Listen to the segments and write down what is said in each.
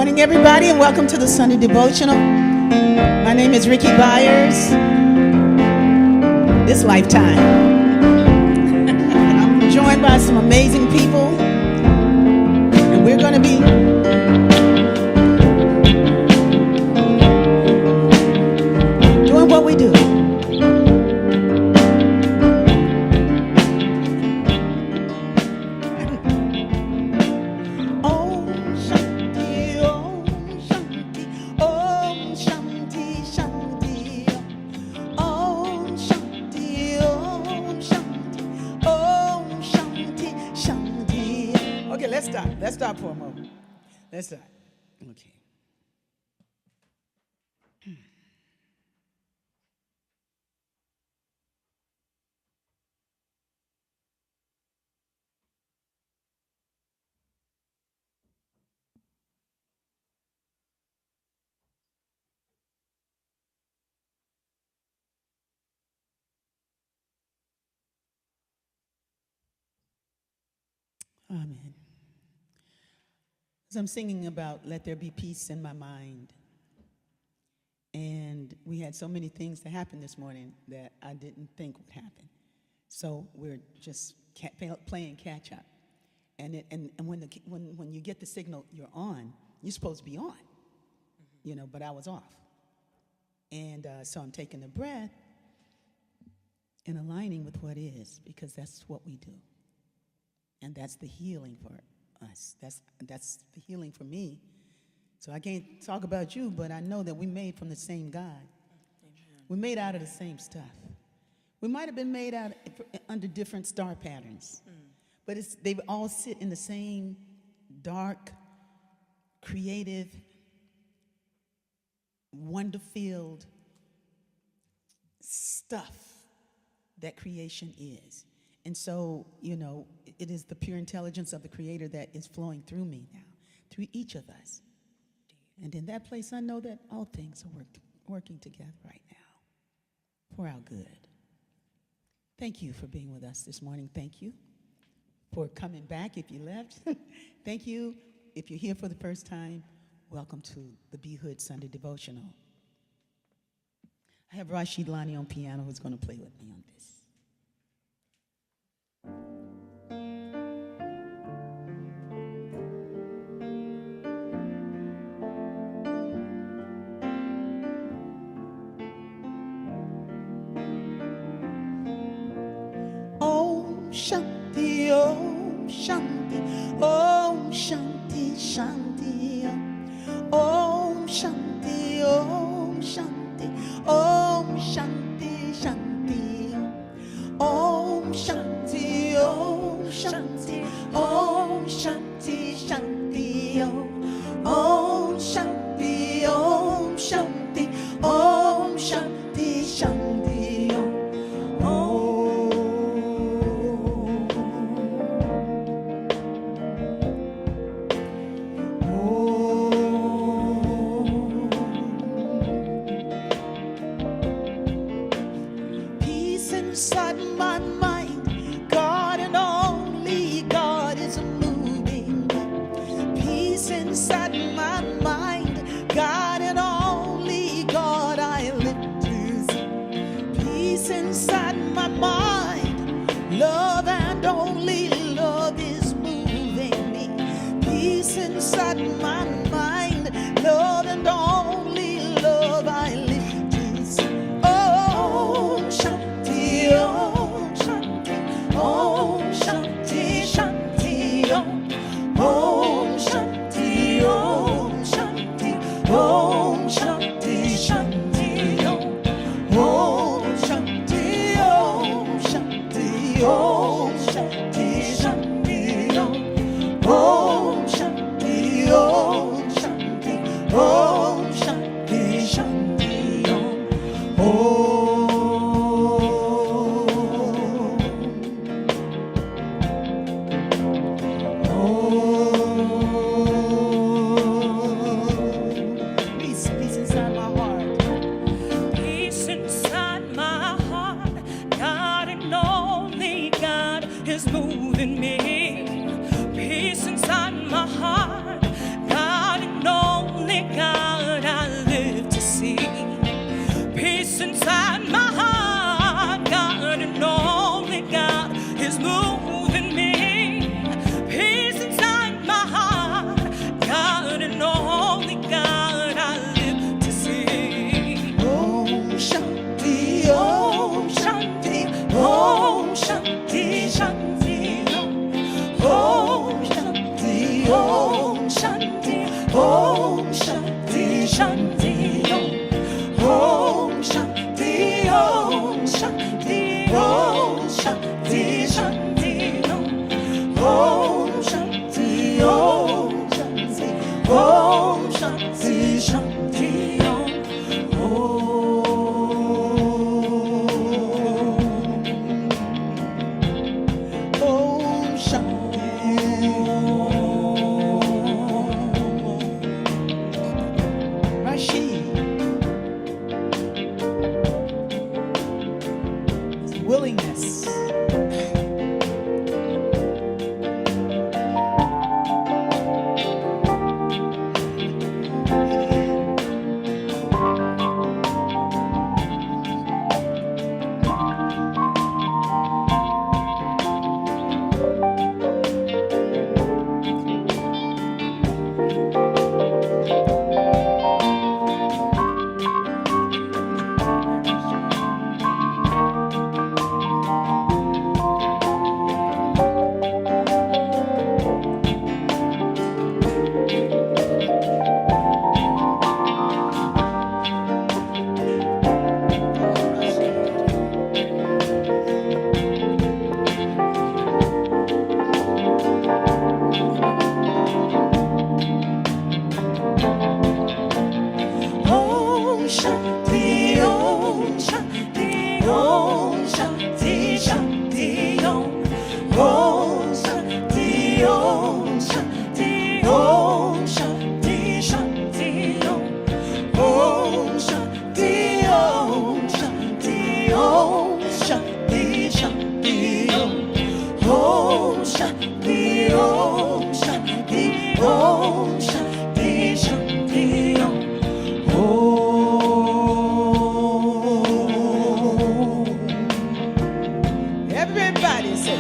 morning, everybody, and welcome to the Sunday Devotional. My name is Rickie Byars. This lifetime. I'm joined by some amazing people, and we're going to be doing what we do. Let's stop for a moment. Let's start. Okay. Amen. As I'm singing about let there be peace in my mind, and we had so many things that happened this morning that I didn't think would happen. So we're just playing catch up. And when you get the signal you're on, you're supposed to be on, but I was off. And so I'm taking a breath and aligning with what is, because that's what we do. And that's the healing for us. That's the healing for me. So I can't talk about you, but I know that we made from the same God. Amen. We're made out of the same stuff. We might have been made out under different star patterns, but they all sit in the same dark, creative, wonder-filled stuff that creation is. And so, it is the pure intelligence of the Creator that is flowing through me now, through each of us. And in that place, I know that all things are working together right now for our good. Thank you for being with us this morning. Thank you for coming back if you left. Thank you if you're here for the first time. Welcome to the Be Hood Sunday Devotional. I have Rashid Lani on piano who's going to play with me on this. Shanti, Om Shanti, Om Shanti, Shanti, Om Shanti, Om Shanti, Om Shanti, Shanti, Om Shanti, Om Shanti, Om Shanti, Shanti, Om Shanti, Om Shanti, Om Shanti, Shanti. Inside my mind, God and only God is moving. Peace inside my mind, God and only God I live to see. Peace inside my mind, love and only love is moving me. Peace inside my mind, love and only love I live to see. Oh, Shanti, Om Shanti, Om Shanti, Shanti, Om Shanti, Om Shanti, Om Shanti, Shanti, Om Shanti, Om Shanti, Om Shanti, Shanti, Om Shanti, Om Shanti, Om Shanti, Shanti, Om. Moving me, peace inside my heart, God and all willingness. Everybody say,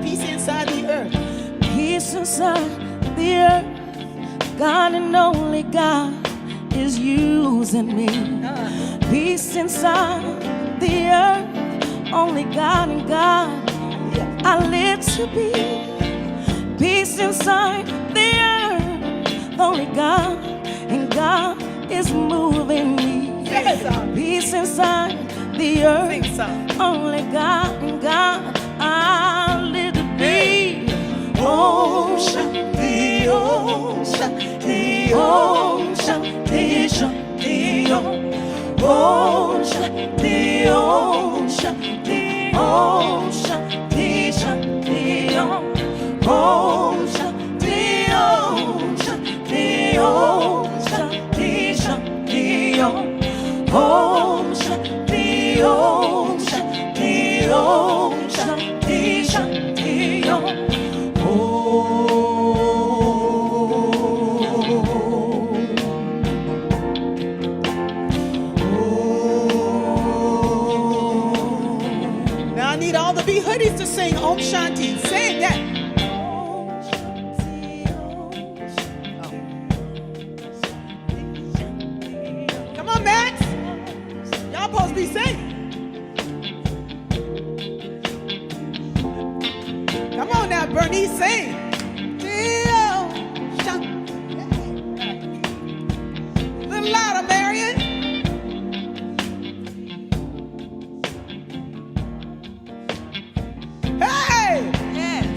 peace inside the earth. Peace inside the earth. God and only God is using me. Peace inside the earth. Only God and God I live to be. Peace inside the earth. Only God and God is moving me. Yes, peace inside the earth. Only God and God I live to be. Ocean, the ocean, the ocean, the ocean, the ocean, the ocean, the ocean, the ocean, the ocean, the ocean, the ocean, the ocean, the ocean, the ocean, the ocean, the ocean. Now I need all the Be Hoodies to sing Om Shanti. Sing that. Come on, Max. Y'all supposed to be singing. Come on now, Bernice, sing. A little louder, Marion. Hey! Yes.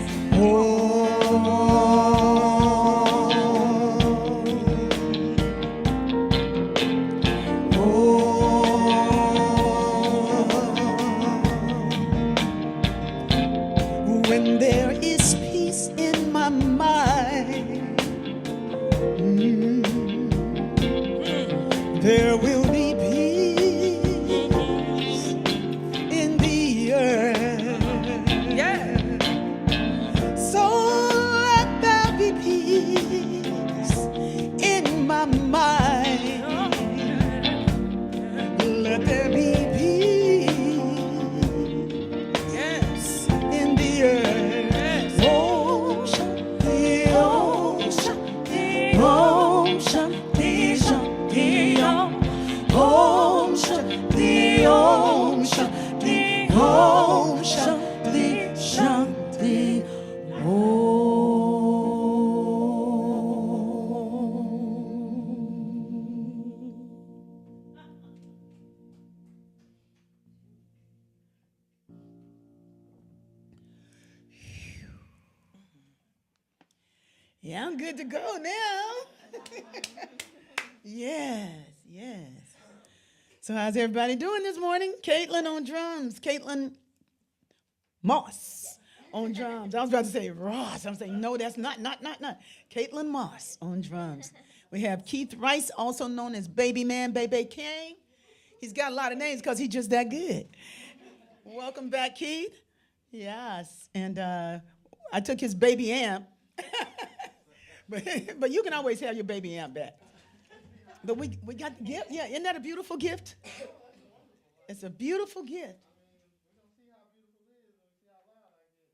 When there is peace in my mind, there will be peace in the earth. Yeah. So let there be peace in my mind. Let there be peace in the earth. Ocean, the ocean, the ocean, the ocean, the ocean, the ocean, the Yeah, I'm good to go now. Yes. So how's everybody doing this morning? Caitlin on drums. Caitlin Moss on drums. I was about to say Ross. I'm saying, no, that's not. Caitlin Moss on drums. We have Keith Rice, also known as Baby Man, Baby King. He's got a lot of names because he's just that good. Welcome back, Keith. Yes, and I took his baby amp, but you can always have your baby amp back. But we got the gift. Yeah, isn't that a beautiful gift? It's a beautiful gift.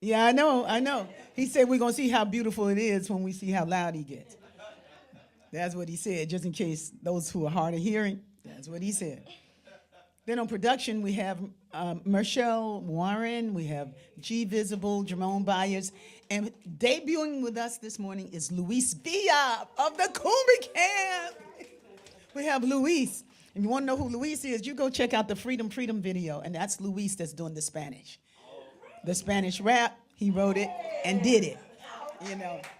Yeah, I know. He said we're going to see how beautiful it is when we see how loud he gets. That's what he said, just in case those who are hard of hearing. That's what he said. Then on production, we have Marshall Warren, we have G Visible, Jerome Byars, and debuting with us this morning is Luis Villa of the Kuumba camp. We have Luis. If you want to know who Luis is, you go check out the Freedom video, and that's Luis that's doing the Spanish. The Spanish rap, he wrote it and did it.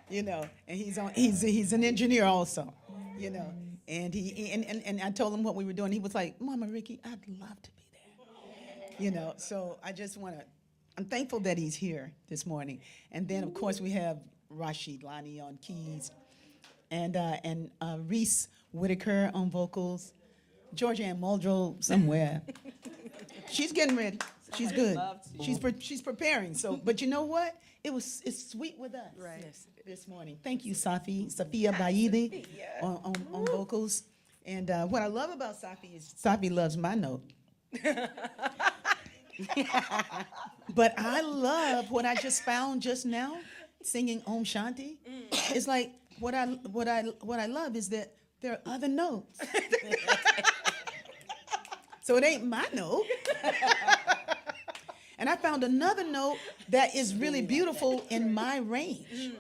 You know, and he's an engineer also, And and I told him what we were doing. He was like, "Mama Rickie, I'd love to be there." So I just I'm thankful that he's here this morning. And then of course we have Rashid Lani on keys, and Reese Whitaker on vocals, Georgia Ann Muldrow somewhere. She's getting ready. She's good. She's preparing. So, but you know what? It's sweet with us this morning. Thank you, Safia Baidi on vocals. And what I love about Safi is Safi loves my note. But I love what I just found just now, singing Om Shanti. It's like what I love is that there are other notes. So it ain't my note. And I found another note that is really beautiful in my range.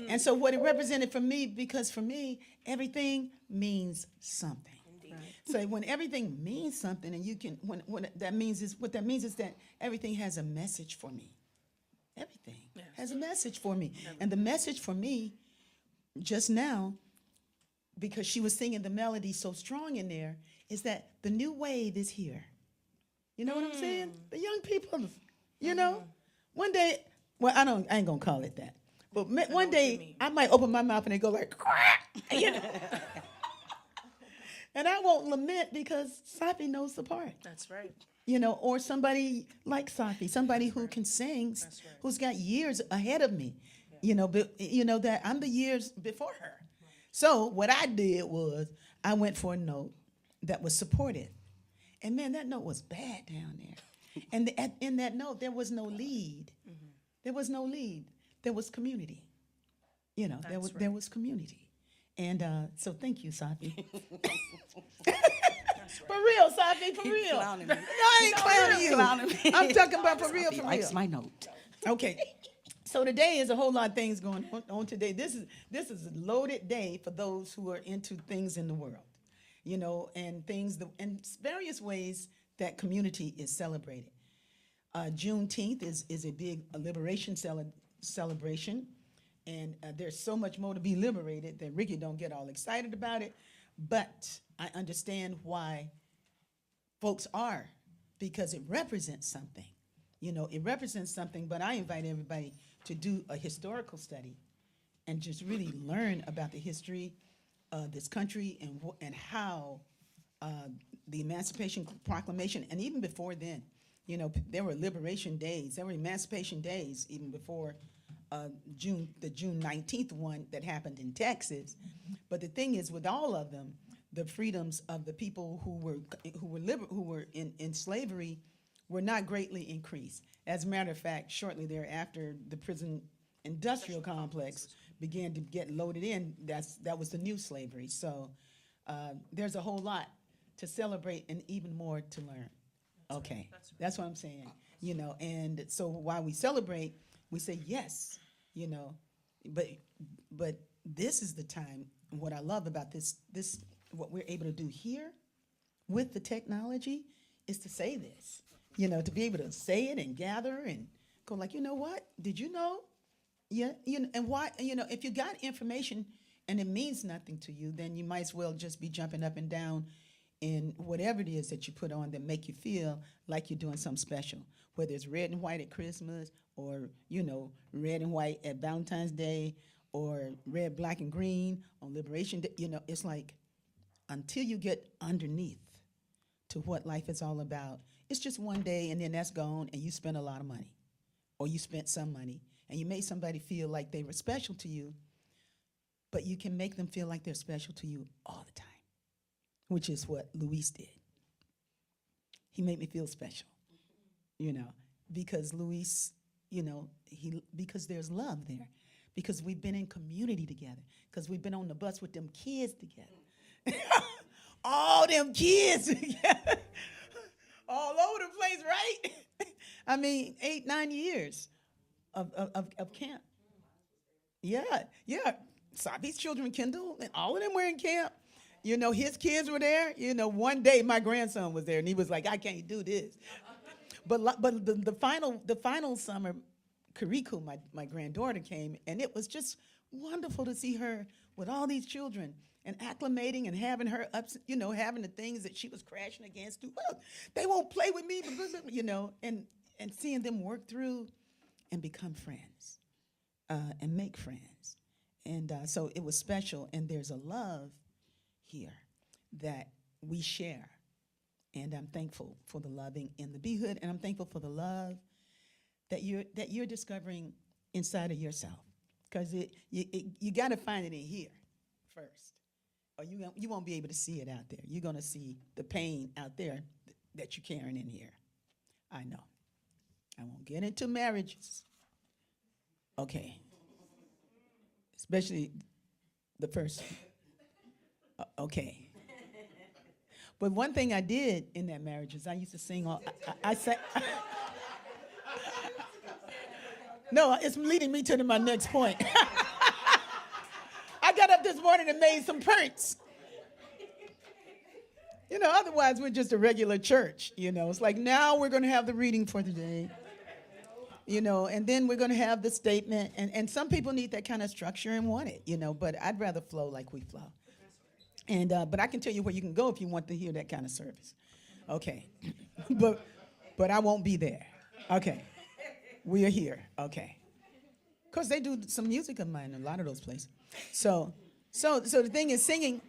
And so what it represented for me, because for me, everything means something. Right. So when everything means something, and you can, what that means is that everything has a message for me. Everything has a message for me. And the message for me just now, because she was singing the melody so strong in there, is that the new wave is here. You know what I'm saying? The young people, one day, well, I ain't gonna call it that, but one day I might open my mouth and they go like, and I won't lament because Safi knows the part. That's right. Or somebody like Safi, somebody who can sing, who's got years ahead of me, but that I'm the years before her. Right. So what I did was I went for a note that was supportive. And man, that note was bad down there. And in that note, there was no lead. Mm-hmm. There was no lead. There was community. There was community. And so thank you, Safi. For real, Safi, for real. Clowning me. No, I ain't clowning you. Clowning me. I'm talking about for real, for real. Likes my note. Okay. So today is a whole lot of things going on today. This is a loaded day for those who are into things in the world. And things, and various ways that community is celebrated. Juneteenth is a big liberation celebration, and there's so much more to be liberated that Rickie don't get all excited about it, but I understand why folks are, because it represents something. It represents something, but I invite everybody to do a historical study and just really learn about the history this country and how the Emancipation Proclamation, and even before then, there were liberation days, there were emancipation days even before the June 19th one that happened in Texas. But the thing is, with all of them, the freedoms of the people who were in slavery were not greatly increased. As a matter of fact, shortly thereafter, the prison industrial complex began to get loaded in. That was the new slavery. So there's a whole lot to celebrate and even more to learn. Okay, that's what I'm saying. And so while we celebrate, we say yes. But this is the time. And what I love about this what we're able to do here with the technology is to say this. To be able to say it and gather and go like, what? Did you know? Yeah, and why, if you got information and it means nothing to you, then you might as well just be jumping up and down in whatever it is that you put on that make you feel like you're doing something special, whether it's red and white at Christmas or, red and white at Valentine's Day or red, black, and green on Liberation Day. It's like until you get underneath to what life is all about, it's just one day and then that's gone and you spent a lot of money or you spent some money and you made somebody feel like they were special to you, but you can make them feel like they're special to you all the time, which is what Luis did. He made me feel special, because Luis, because there's love there, because we've been in community together, because we've been on the bus with them kids together. All them kids together. All over the place, right? I mean, 8-9 years of camp. Yeah. Sabi's children, Kendall, and all of them were in camp. His kids were there. One day my grandson was there, and he was like, "I can't do this." But the final summer, Kariku, my granddaughter, came, and it was just wonderful to see her with all these children and acclimating and having her ups, having the things that she was crashing against. Well, they won't play with me, and seeing them work through and become friends and make friends. And so it was special, and there's a love here that we share. And I'm thankful for the loving in the Behood, and I'm thankful for the love that you're discovering inside of yourself, because you got to find it in here first, or you won't be able to see it out there. You're going to see the pain out there that you're carrying in here. I know. I won't get into marriages. Okay. Especially the first. Okay. But one thing I did in that marriage is I used to sing all. I sang. No, it's leading me to my next point. I got up this morning and made some prints. Otherwise we're just a regular church. It's like now we're going to have the reading for today. And then we're going to have the statement. And some people need that kind of structure and want it, but I'd rather flow like we flow. And but I can tell you where you can go if you want to hear that kind of service. Okay. but I won't be there. Okay. We are here. Okay. Because they do some music of mine in a lot of those places. So the thing is, singing,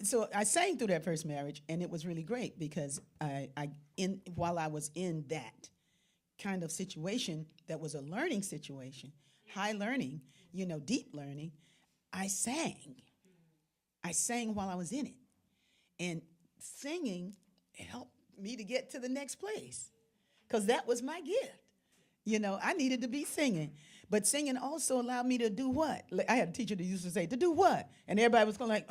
so I sang through that first marriage, and it was really great because while I was in that kind of situation that was a learning situation, high learning, deep learning, I sang. I sang while I was in it. And singing helped me to get to the next place because that was my gift. I needed to be singing. But singing also allowed me to do what? I had a teacher that used to say, to do what? And everybody was going like,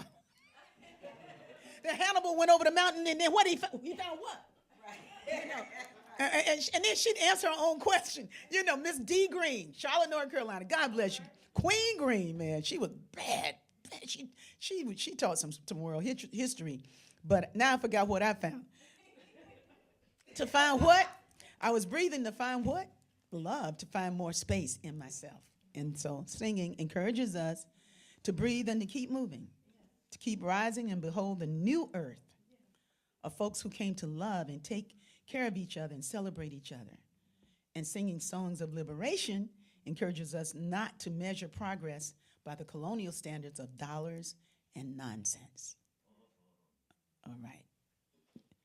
then Hannibal went over the mountain, and then what he found what? Right. And then she'd answer her own question. Miss D. Green, Charlotte, North Carolina. God bless you. Queen Green, man, she was bad. She taught some world history, but now I forgot what I found. To find what? I was breathing to find what? Love, to find more space in myself. And so singing encourages us to breathe and to keep moving, to keep rising and behold the new earth of folks who came to love and take care of each other and celebrate each other. And singing songs of liberation encourages us not to measure progress by the colonial standards of dollars and nonsense. All right.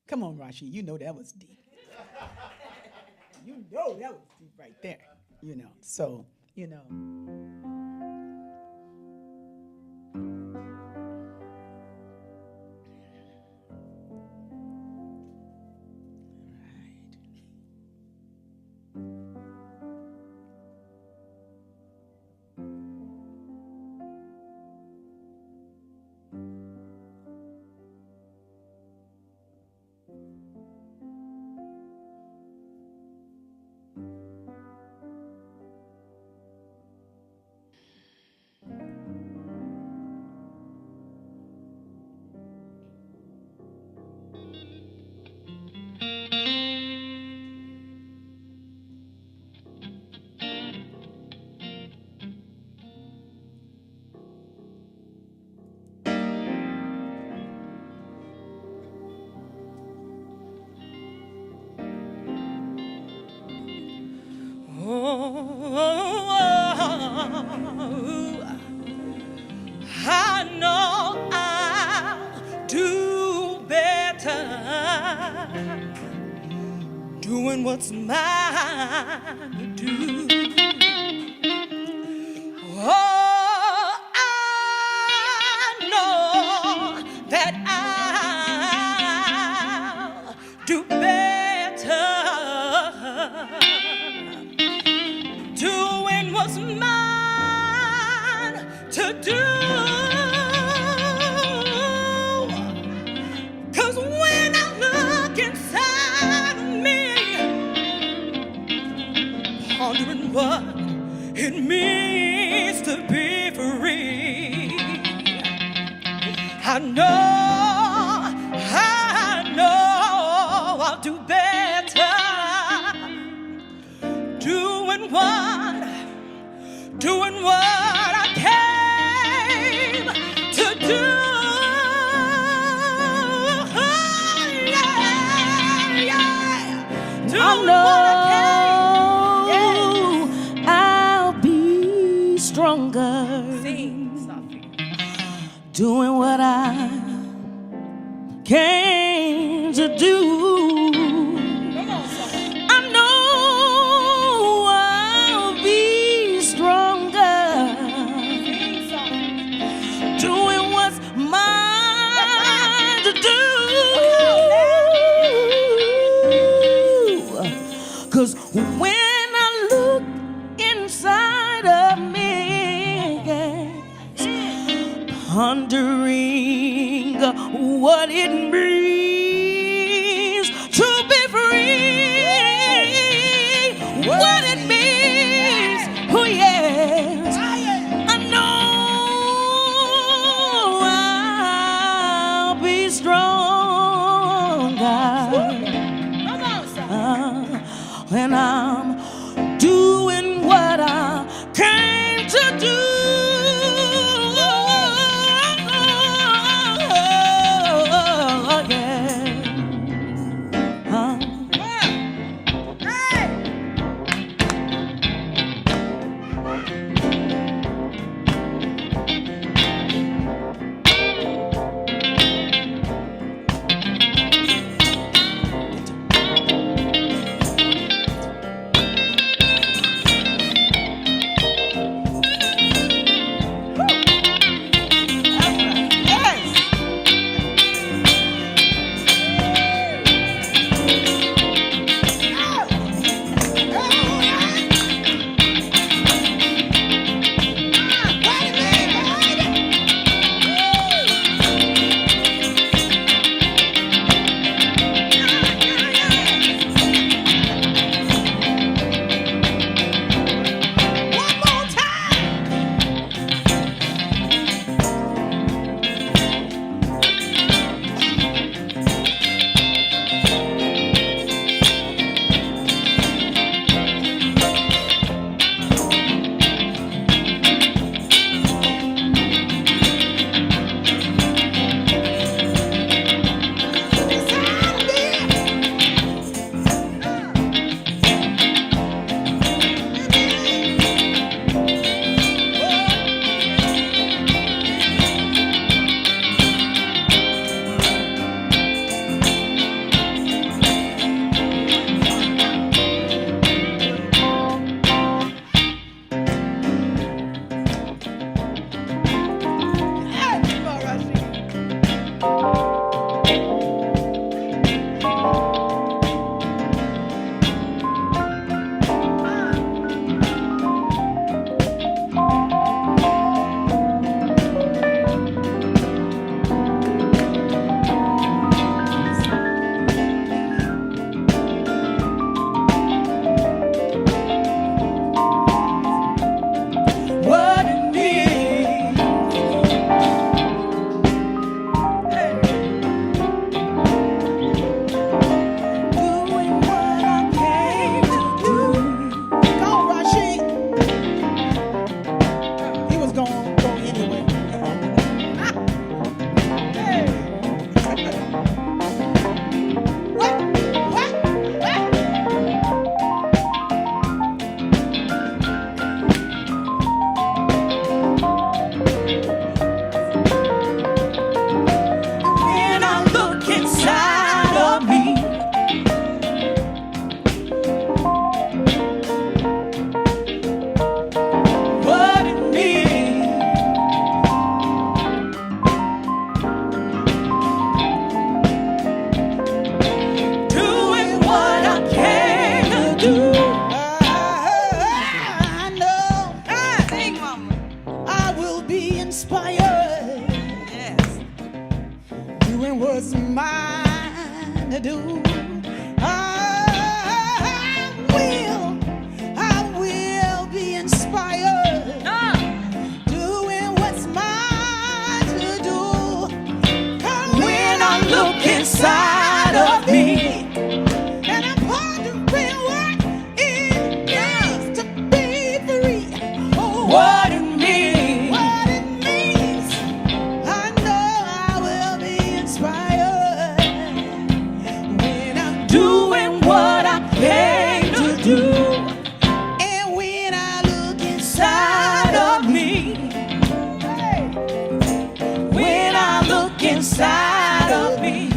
Come on, Rashi. That was deep. That was deep right there. So. doing what's mine to do. Oh, I know that I'll do better doing what's mine to do. 'Cause when I look inside of me, pondering what it means to be free, I know I'll do better doing what I came to do. I know I'll be stronger doing what I came to do. I know I'll be stronger doing what's mine to do. 'Cause when I look inside of me, pondering what it means to be free, what it means, oh yes, I know I'll be stronger when I'm doing what I came to do. mind to do. I will be inspired, doing what's mine to do. When I look inside of me, and I'm pondering what it means to be free. Oh, what it means, I know I will be inspired when I'm doing what I came to do. And when I look inside of me, when I look inside of me,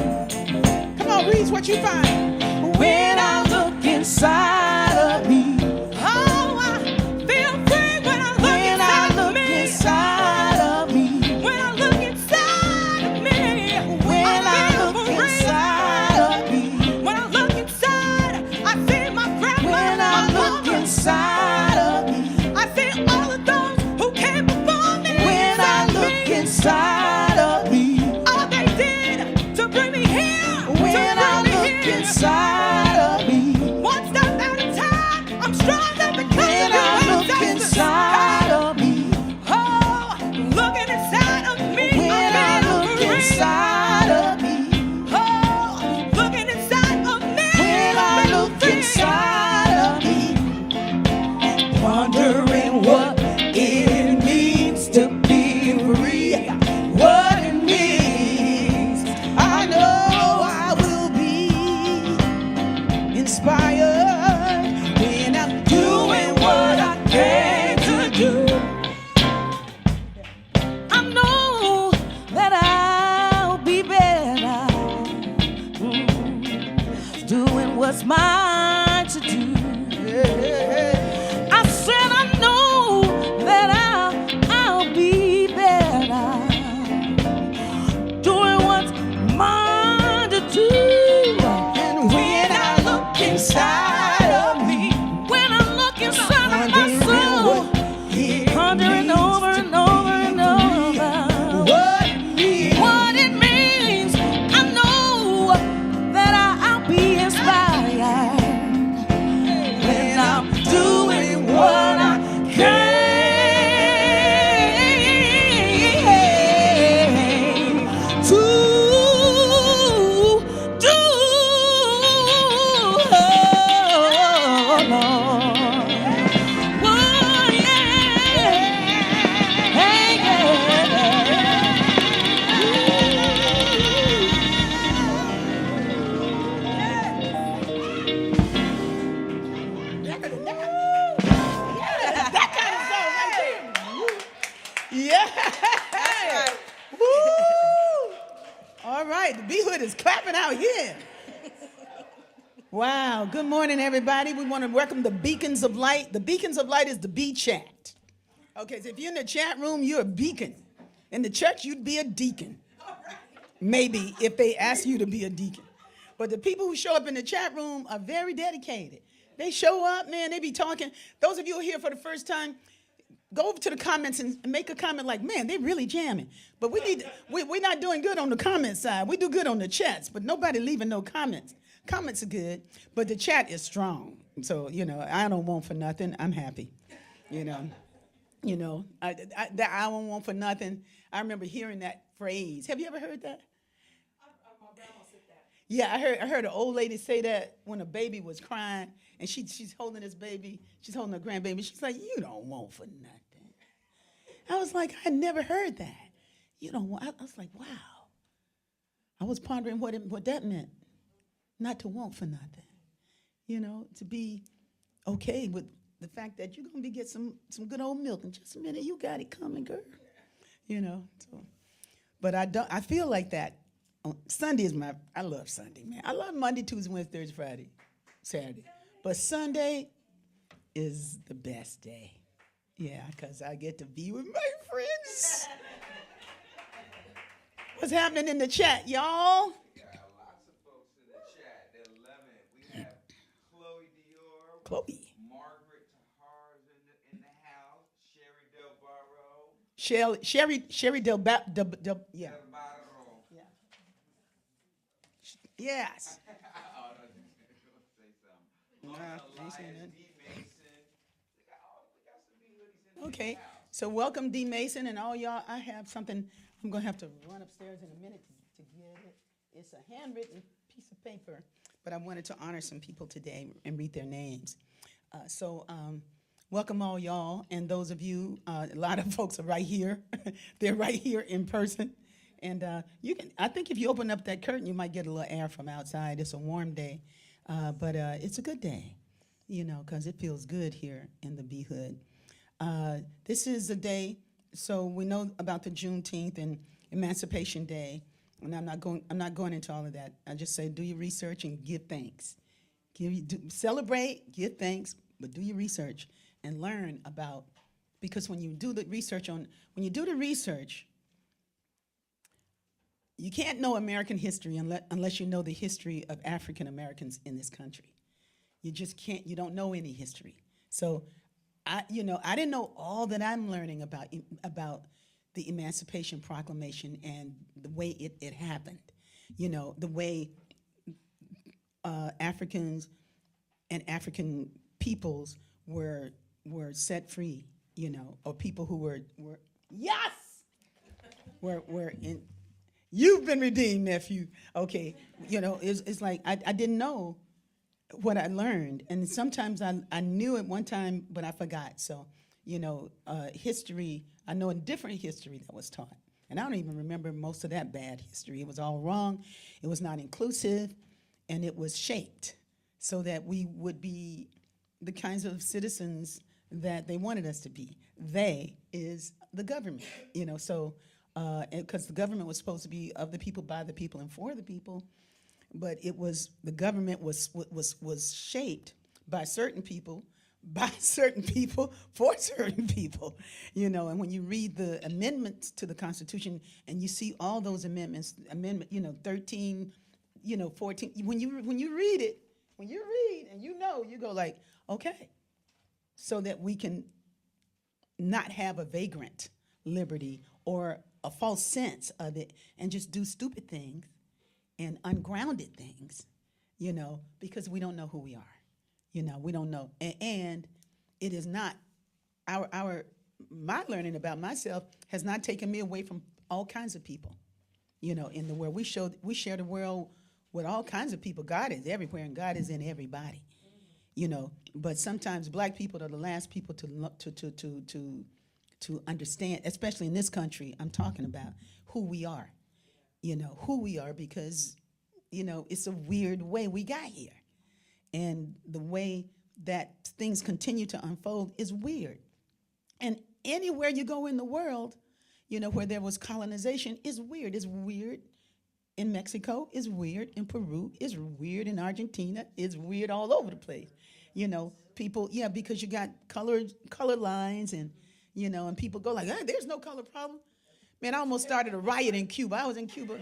come on, Reese, what you find? When I look inside of me, oh, I feel free when I look inside of me. When I look inside of me, when I look inside of me, when I look inside, I see my grandma. When I look inside of me, I see all of those who came before me. When I look inside of me, all they did to bring me here. When I look inside of me, one step at a time, I'm stronger because when I look inside of me, oh, looking inside of me, when I look inside of me, oh, looking inside of me, when I look inside of me, wondering what it means to be free, what it means, I know I will be inspired when I'm doing what I came to do. I know that I'll be better doing what's mine to do. I said I know that I'll be better doing what's mine to do. And when I look inside of me, when I look inside of my soul, pondering over and over and over what it means, I know that I'll be inspired when I'm doing what I came to do. Oh, Lord. Oh, yeah. Hey, that kind of song right there. Yeah. Woo. All right, the B-Hood is clapping out here. Wow. Good morning, everybody. We want to welcome the Beacons of Light. The Beacons of Light is the B-Chat. Okay, so if you're in the chat room, you're a beacon. In the church, you'd be a deacon. Maybe if they ask you to be a deacon. But the people who show up in the chat room are very dedicated. They show up, man, they be talking. Those of you who are here for the first time, go over to the comments and make a comment like, man, they really jamming. But we're not doing good on the comment side. We do good on the chats, but nobody leaving no comments. Comments are good, but the chat is strong. So, I don't want for nothing. I'm happy. I don't want for nothing. I remember hearing that phrase. Have you ever heard that? My grandma said that. Yeah, I heard an old lady say that when a baby was crying, and she's holding this baby. She's holding her grandbaby. She's like, you don't want for nothing. I was like, I never heard that. You don't want. I was like, wow. I was pondering what that meant. Not to want for nothing. To be okay with the fact that you're going to get some good old milk in just a minute. You got it coming, girl. So. But I feel like that. Sunday is I love Sunday, man. I love Monday, Tuesday, Wednesday, Thursday, Friday, Saturday. But Sunday is the best day. Yeah, because I get to be with my friends. What's happening in the chat, y'all? Lots of folks in the chat. They're loving it. We have Chloe Dior. Chloe. Margaret Tahar's in the house. Sherry Del Barro. Sherry Del yeah. Del Barro. Yeah. Yes. Oh, no, say something. Nah, ain't saying Elias nothing. D. Mason. We got some B hoodies in Okay, the house. so welcome D. Mason and all y'all. I have something, I'm gonna have to run upstairs in a minute to get it. It's a handwritten piece of paper, but I wanted to honor some people today and read their names. Welcome all y'all, and those of you, a lot of folks are right here. They're right here in person. And I think if you open up that curtain, you might get a little air from outside. It's a warm day, but it's a good day, because it feels good here in the B Hood. This is a day, so we know about the Juneteenth and Emancipation Day, and I'm not going into all of that. I just say do your research and give thanks. Celebrate, give thanks, but do your research and learn about, because when you do the research, you can't know American history unless you know the history of African Americans in this country. You just can't, you don't know any history. So I didn't know all that I'm learning about the Emancipation Proclamation and the way it happened. The way Africans and African peoples were set free, or people who were yes, were in. You've been redeemed, nephew. Okay, it's like I didn't know what I learned, and sometimes I knew it one time, but I forgot. So, history, I know a different history that was taught, and I don't even remember most of that bad history. It was all wrong. It was not inclusive, and it was shaped so that we would be the kinds of citizens that they wanted us to be. They is the government, so because the government was supposed to be of the people, by the people, and for the people, but the government was shaped by certain people, for certain people, and when you read the amendments to the Constitution and you see all those amendment, 13, 14, when you read and you go like, okay, so that we can not have a vagrant liberty or a false sense of it and just do stupid things and ungrounded things, because we don't know who we are. We don't know. And it is not, my learning about myself has not taken me away from all kinds of people, in the world. We share the world with all kinds of people. God is everywhere and God is in everybody, but sometimes black people are the last people to understand, especially in this country. I'm talking about who we are, because, it's a weird way we got here. And the way that things continue to unfold is weird. And anywhere you go in the world, where there was colonization is weird. It's weird in Mexico, it's weird in Peru, it's weird in Argentina, it's weird all over the place. People, because you got color lines and, and people go like, there's no color problem. Man, I almost started a riot in Cuba. I was in Cuba.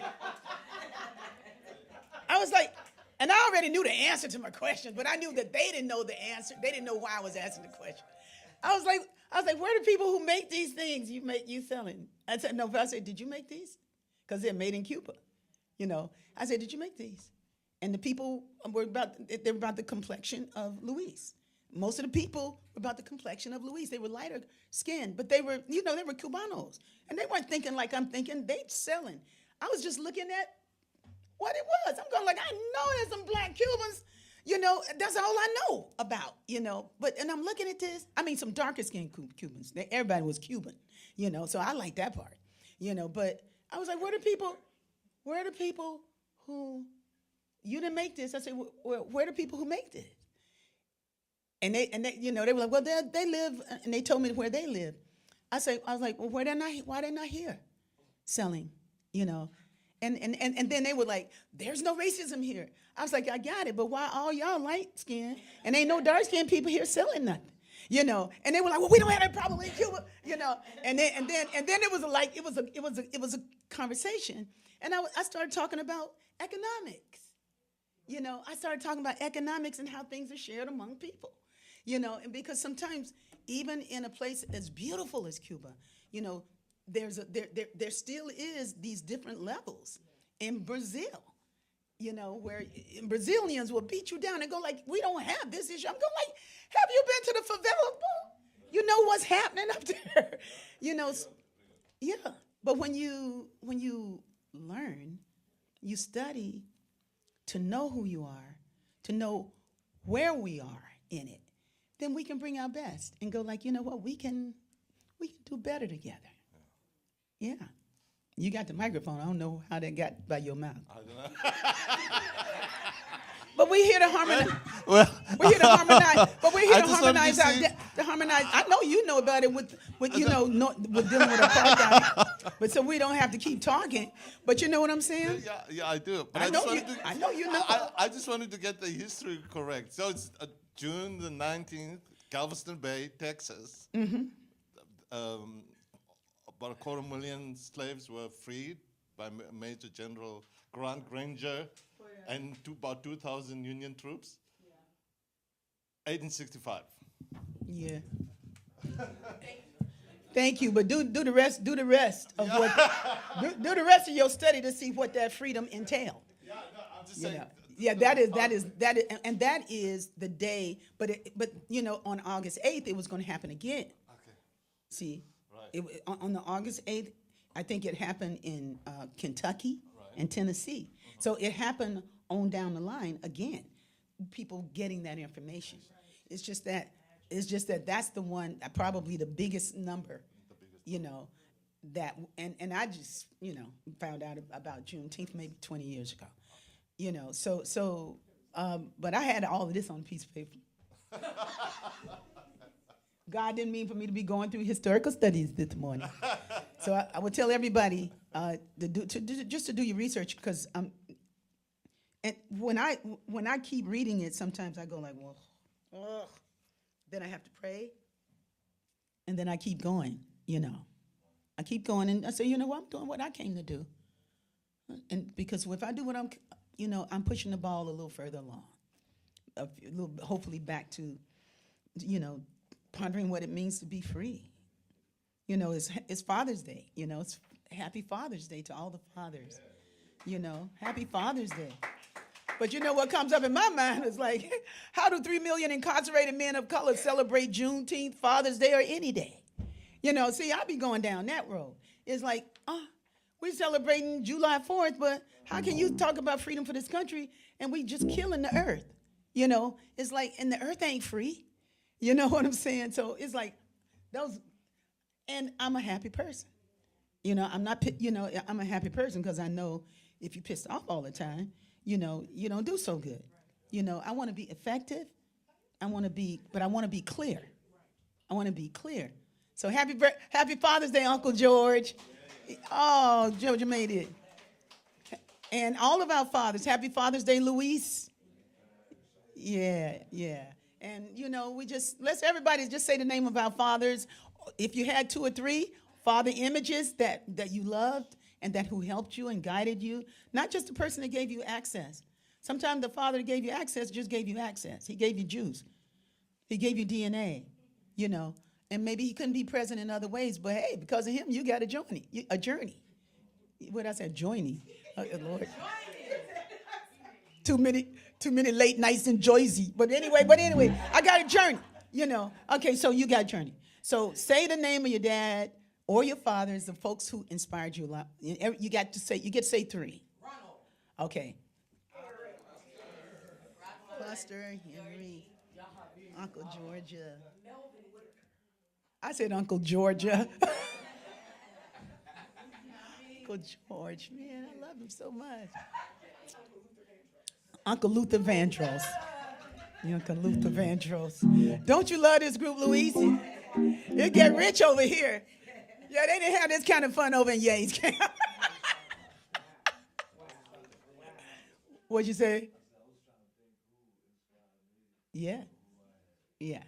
I was like, and I already knew the answer to my question, but I knew that they didn't know the answer. They didn't know why I was asking the question. I was like, where are the people who make these things you selling? I said, no, but I said, did you make these? Because they're made in Cuba. I said, did you make these? And the people were about the complexion of Luis. Most of the people were about the complexion of Luis. They were lighter skinned, but they were Cubanos. And they weren't thinking like I'm thinking. They selling. I was just looking at what it was. I'm going like, I know there's some black Cubans, that's all I know about, and I'm looking at this. I mean, some darker skinned Cubans. Everybody was Cuban, so I like that part, but I was like, where are the people who, you didn't make this? I said, where are the people who make this? And they they were like, well, they live, and they told me where they live. I was like, well, why they're not here selling, And then they were like, there's no racism here. I was like, I got it, but why all y'all light skinned and ain't no dark skinned people here selling nothing? And they were like, well, we don't have that problem in Cuba, And then it was a conversation, and I started talking about economics. I started talking about economics and how things are shared among people. And because sometimes even in a place as beautiful as Cuba, there still is these different levels. In Brazil, you know, where Brazilians will beat you down and go like, we don't have this issue. I'm going like, have you been to the favela? You know what's happening up there. You know, yeah. But when you learn, you study to know who you are, to know where we are in it, then we can bring our best and go like, you know what, we can do better together. Yeah. You got the microphone. I don't know how that got by your mouth. I don't know. But we're here to harmonize. Well, We're here to harmonize. But we're here I to just wanted to harmonize our see- to harmonize. I know you know about it with you know with dealing with apartheid. But so we don't have to keep talking. But you know what I'm saying? Yeah, I do. But I know you know. I just wanted to get the history correct. So it's June the 19th, Galveston Bay, Texas. Mm-hmm. About 250,000 slaves were freed by Major General Grant Granger and about 2,000 Union troops. 1865. Yeah. Thank you, but do the rest. Do the rest of what. do the rest of your study to see what that freedom entailed. Yeah, no, I'm just You saying. know. Yeah, that is the day. But you know, on August 8th, it was going to happen again. Okay. See, Right. on the August 8th, I think it happened in Kentucky and Tennessee. So it happened on down the line again. People getting that information. It's just that that's the one, probably the biggest number, you know, that and I just, you know, found out about Juneteenth maybe 20 years ago. You know, but I had all of this on a piece of paper. God didn't mean for me to be going through historical studies this morning. So I would tell everybody just to do your research, because and when I keep reading it, sometimes I go like, well, ugh. Then I have to pray, and then I keep going. You know, I keep going, and I say, you know what, I'm doing what I came to do, and because if I do what I'm pushing the ball a little further along, hopefully back to, you know, pondering what it means to be free. You know, it's Father's Day. You know, it's Happy Father's Day to all the fathers. You know, Happy Father's Day. But you know what comes up in my mind is like, how do 3 million incarcerated men of color celebrate Juneteenth, Father's Day, or any day? You know, see, I be going down that road. It's like, we're celebrating July 4th, but how can you talk about freedom for this country and we just killing the earth? You know, it's like, and the earth ain't free. You know what I'm saying? So it's like those, and I'm a happy person. You know, I'm a happy person because I know if you're pissed off all the time, you know, you don't do so good. You know, I want to be effective. But I want to be clear. I want to be clear. So happy Father's Day, Uncle George. Oh, Georgia made it. And all of our fathers, happy Father's Day, Luis. Yeah. And, you know, let's everybody just say the name of our fathers. If you had 2 or 3 father images that you loved and who helped you and guided you, not just the person that gave you access. Sometimes the father that gave you access just gave you access. He gave you juice. He gave you DNA, you know. And maybe he couldn't be present in other ways, but hey, because of him, you got a journey. What I said, journey. Oh, Lord. Too many late nights in Jersey. But anyway, I got a journey, you know. Okay, so you got a journey. So say the name of your dad or your fathers, the folks who inspired you a lot. You get to say 3. Ronald. Okay. Buster, Henry, Uncle Georgia. I said Uncle Georgia. Uncle George, man, I love him so much. Uncle Luther Vandross. Uncle Luther Vandross. Don't you love this group, Louise? It get rich over here. Yeah, they didn't have this kind of fun over in Yates Camp. What'd you say? Yeah. You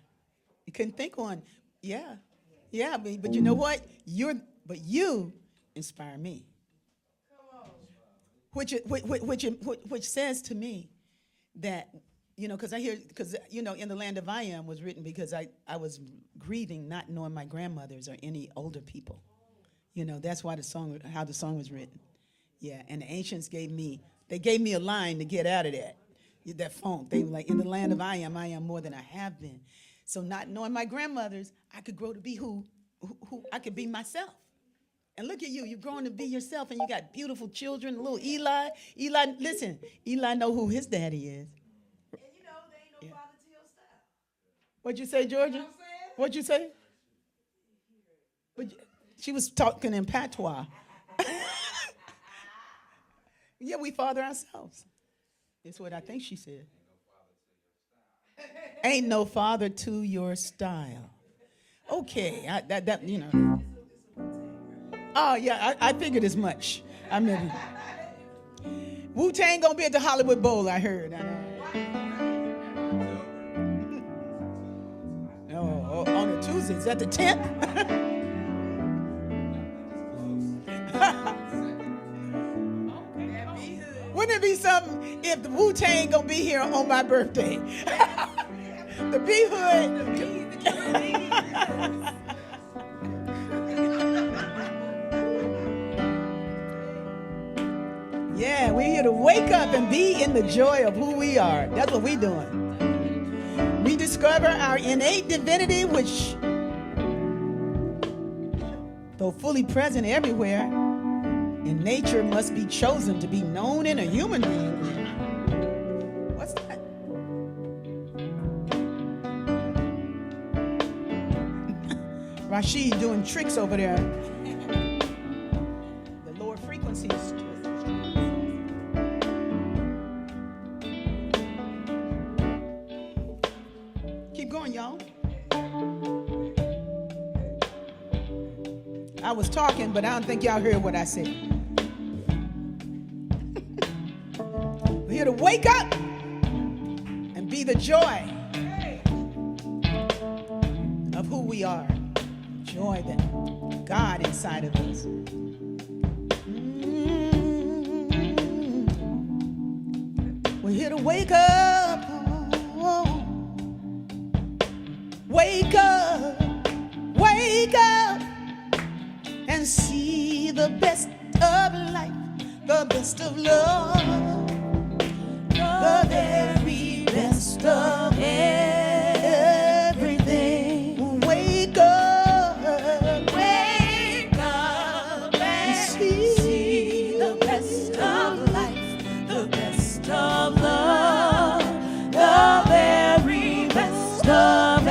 couldn't think on. Yeah, but you know what? You inspire me. Which says to me that, you know, because you know, In the Land of I Am was written because I was grieving not knowing my grandmothers or any older people. You know, that's why how the song was written. Yeah, and the ancients gave me They gave me a line to get out of that phone. They were like, in the land of I am more than I have been. So not knowing my grandmothers, I could grow to be who I could be myself. And look at you, you're growing to be yourself, and you got beautiful children, little Eli. Listen, Eli know who his daddy is. And you know, they ain't no father to your style. What'd you say, Georgia? You know what I'm saying? What'd you say? She was talking in patois. Yeah, we father ourselves. That's what I think she said. Ain't no father to your style. Okay, that you know. Oh yeah, I figured as much. I mean, Wu-Tang gonna be at the Hollywood Bowl. I heard. Oh, on a Tuesday. Is that the 10th? Wouldn't it be something if the Wu-Tang gonna be here on my birthday? The B-Hood. Yeah, we're here to wake up and be in the joy of who we are. That's what we're doing. We discover our innate divinity, which, though fully present everywhere, in nature must be chosen to be known in a human being. What's that? Rashid doing tricks over there. The lower frequencies. Keep going, y'all. I was talking, but I don't think y'all heard what I said. We're here to wake up and be the joy of who we are. Joy that God inside of us. We're here to wake up. Wake up. Wake up. And see the best of life, the best of love, the very best of everything. Wake up and see the best of life, the best of love, the very best of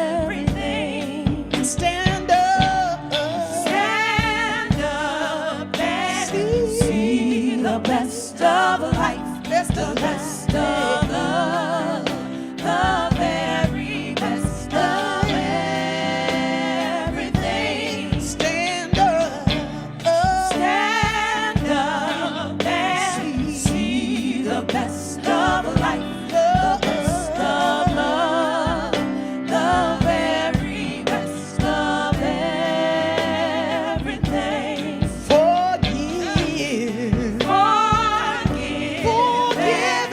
everything. Stand up. The best of life, the best of love, the very best of everything. Stand up, stand up and see the best of life, the best of love, the very best of everything. Forgive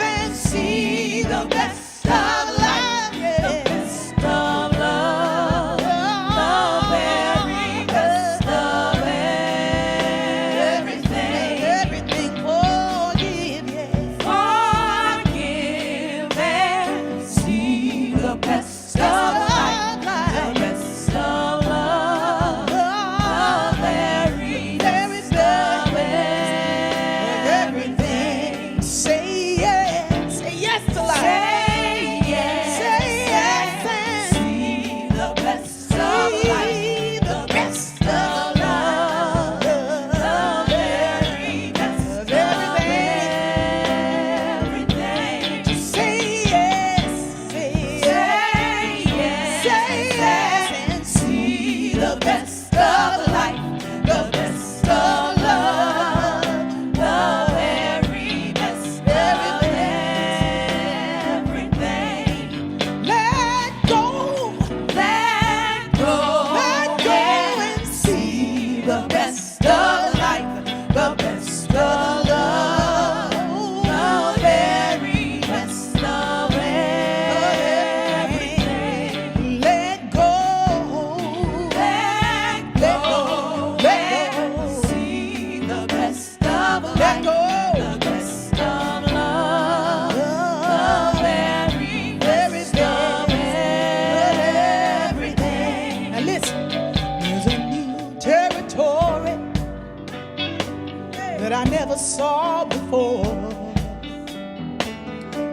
and see the best of life, the best of love, the very best of everything. Everything. Forgive and see the best of life, the best of love, the very best of everything. Say yes to life. Say yes and see the best of life, the best of love, the very best of everything. Say yes and see the best of life, the best of love, the very best of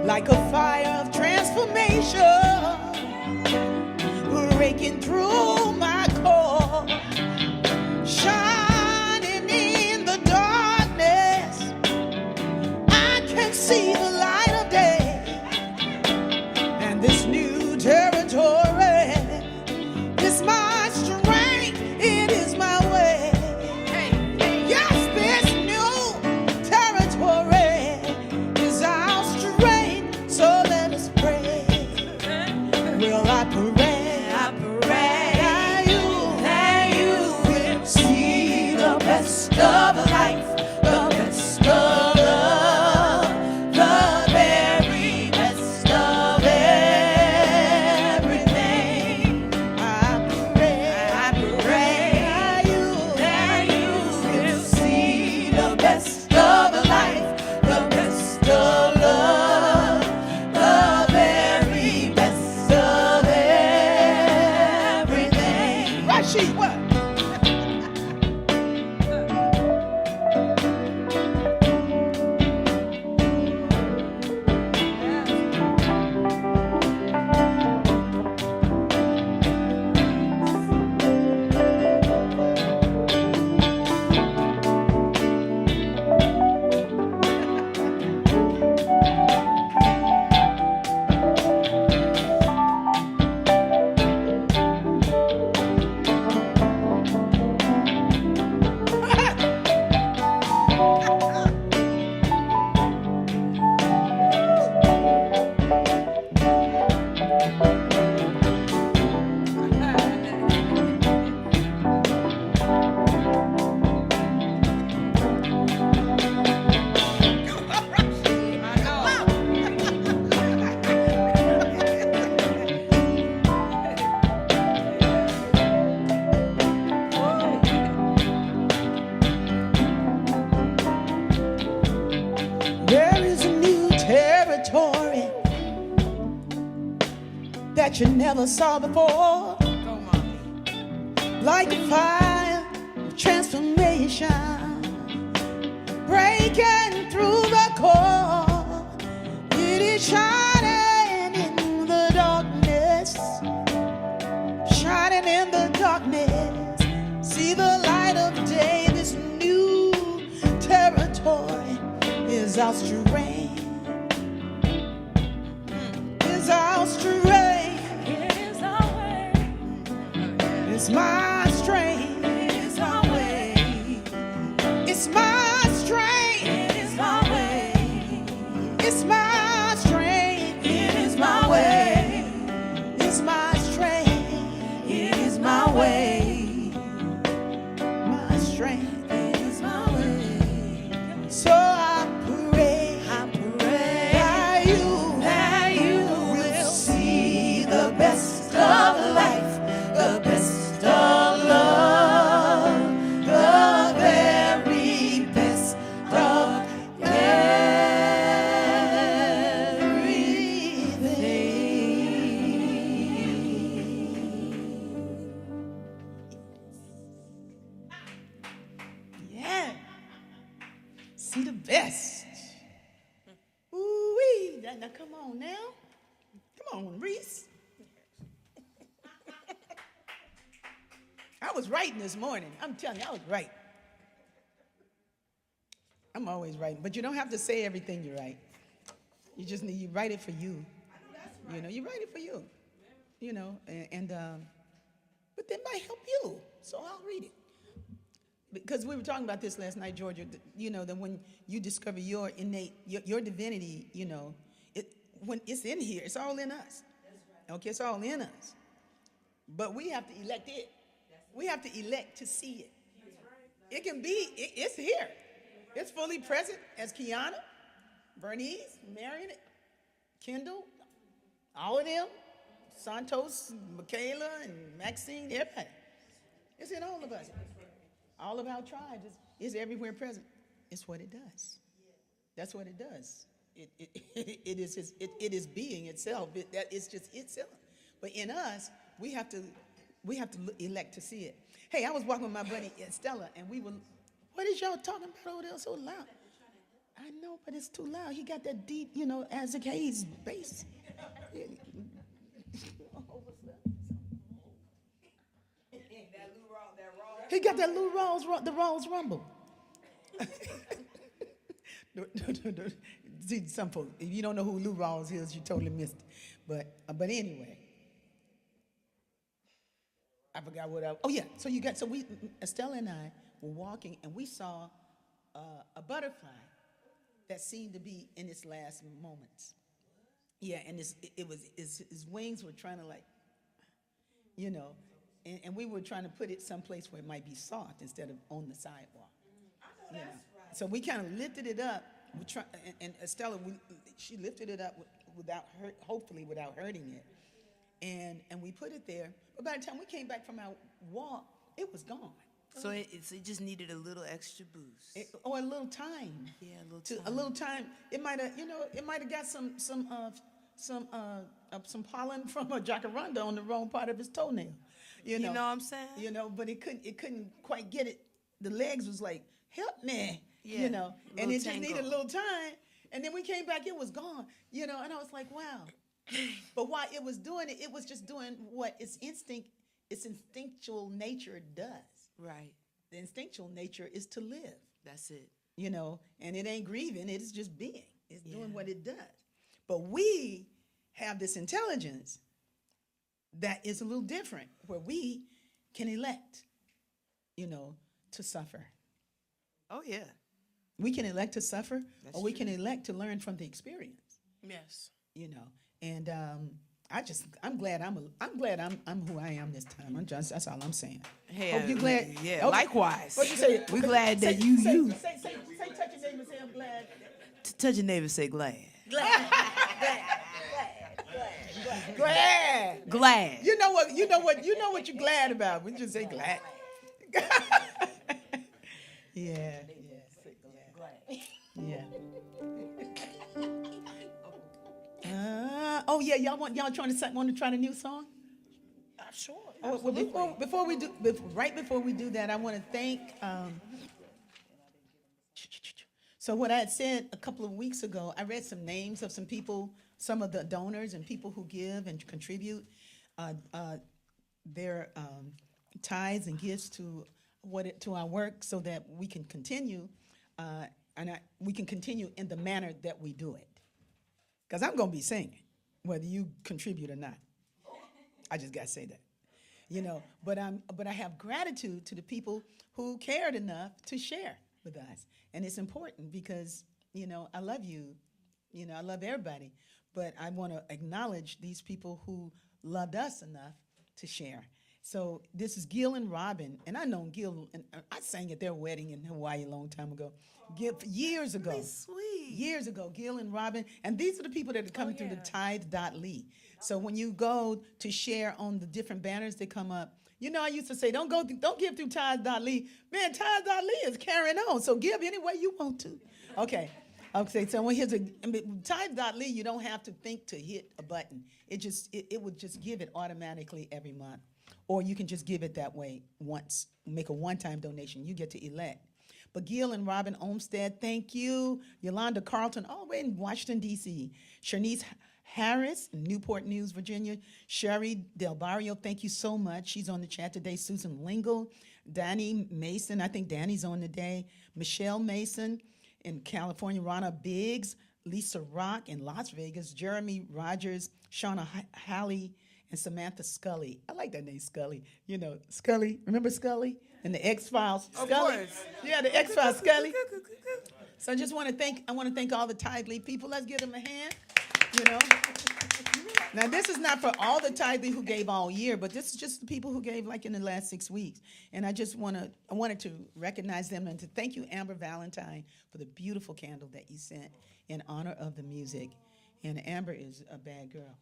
like a fire of transformation breaking through my core, shining in the darkness. I can see the light of day, and this new territory is my strength, it is my way. Yes, this new territory is our strength, so let us pray. Will I pray? Of life, the best of love, the very best of everything. I pray that you will see the best of life, the best of love, the very best of everything. Rashid, what? That you never saw before, like a fire of transformation breaking through the core. It is shining in the darkness, shining in the darkness. See the light of day. This new territory is our strength, is our strength. It's my strength, it is my way. It's my strength, it is my way. It's my strength, it is my way. It's my strength, it is my way. My strength, it is my way. So I pray that you will see the best of life, the best of love, the very best of everything. Yeah. See the best. Ooh-wee. Now come on now. Come on, Reese. I was writing this morning. I'm telling you, I was right. I'm always writing, but you don't have to say everything you write. You just need, you write it for you. You know, you write it for you. You know, but that might help you. So I'll read it. Because we were talking about this last night, Georgia. You know, that when you discover your innate, your divinity, you know, when it's in here, it's all in us. Okay, it's all in us. But we have to elect it. We have to elect to see it. It can be, it's here. It's fully present as Kiana, Bernice, Marion, Kendall, all of them, Santos, Michaela, and Maxine, everybody. It's in all of us. All of our tribes is everywhere present. It's what it does. That's what it does. It is being itself. It's just itself. But in us, we have to elect to see it. Hey, I was walking with my buddy Stella, and we were, what is y'all talking about over there so loud? I know, but it's too loud. He got that deep, Isaac Hayes bass. He got that Lou Rawls, the Rawls rumble. See, some folks, if you don't know who Lou Rawls is, you totally missed it. But anyway, I forgot what else. Oh yeah, so Estella and I were walking, and we saw a butterfly that seemed to be in its last moments. Yeah, and his wings were trying to and we were trying to put it someplace where it might be soft instead of on the sidewalk. You know. So we kind of lifted it up. And Estella, she lifted it up hopefully without hurting it. And we put it there. But by the time we came back from our walk, it was gone. So it just needed a little extra boost. Or a little time. Yeah, a little time. A little time. It might have got some pollen from a jacaranda on the wrong part of his toenail. You know what I'm saying? But it couldn't quite get it. The legs was like, help me. Yeah, and it just tangle. needed a little time. And then we came back, it was gone. And I was like, wow. But while it was doing it, it was just doing what its instinctual nature does. Right. The instinctual nature is to live. That's it. And it ain't grieving, it's just being. It's doing what it does. But we have this intelligence that is a little different, where we can elect, to suffer. Oh, yeah. We can elect to suffer, That's or we true. can elect to learn from the experience. Yes. And I'm glad I'm who I am this time. that's all I'm saying. Hey, Hope you glad. Yeah, Okay. likewise. What you say? We're glad that Say, you. Say, touch your neighbor, say I'm glad. Touch your neighbor, say glad. Glad. Glad. You know what you're glad about. We just say glad. Yeah. Y'all want to try the new song? Sure. Well, before we do that, I want to thank. So what I had said a couple of weeks ago, I read some names of some people, some of the donors and people who give and contribute their tithes and gifts to our work, so that we can continue, we can continue in the manner that we do it. Because I'm going to be singing, whether you contribute or not. I just got to say that, But I have gratitude to the people who cared enough to share with us, and it's important because I love you, I love everybody, but I want to acknowledge these people who loved us enough to share. So this is Gil and Robin, and I know Gil, and I sang at their wedding in Hawaii a long time ago, years ago. Really sweet. Years ago, Gil and Robin, and these are the people that are coming through the tithe.ly. So when you go to share on the different banners that come up, I used to say, don't give through tithe.ly. Man, tithe.ly is carrying on, so give any way you want to. Okay, so here's tithe.ly, you don't have to think to hit a button. It would just give it automatically every month. Or you can just give it that way once, make a one-time donation. You get to elect. But Gil and Robin Olmstead, thank you. Yolanda Carlton, all the way in Washington, D.C. Shanice Harris, Newport News, Virginia. Sherry Del Barrio, thank you so much. She's on the chat today. Susan Lingle. Danny Mason, I think Danny's on today. Michelle Mason in California. Ronna Biggs. Lisa Rock in Las Vegas. Jeremy Rogers. Shauna Halley. And Samantha Scully. I like that name, Scully. Scully. Remember Scully? And the X-Files. Of Scully. course. Yeah, the X-Files, Scully. So I just want to thank all the Tithely people. Let's give them a hand. Now this is not for all the Tithely who gave all year, but this is just the people who gave like in the last 6 weeks. And I wanted to recognize them and to thank you, Amber Valentine, for the beautiful candle that you sent in honor of the music. And Amber is a bad girl.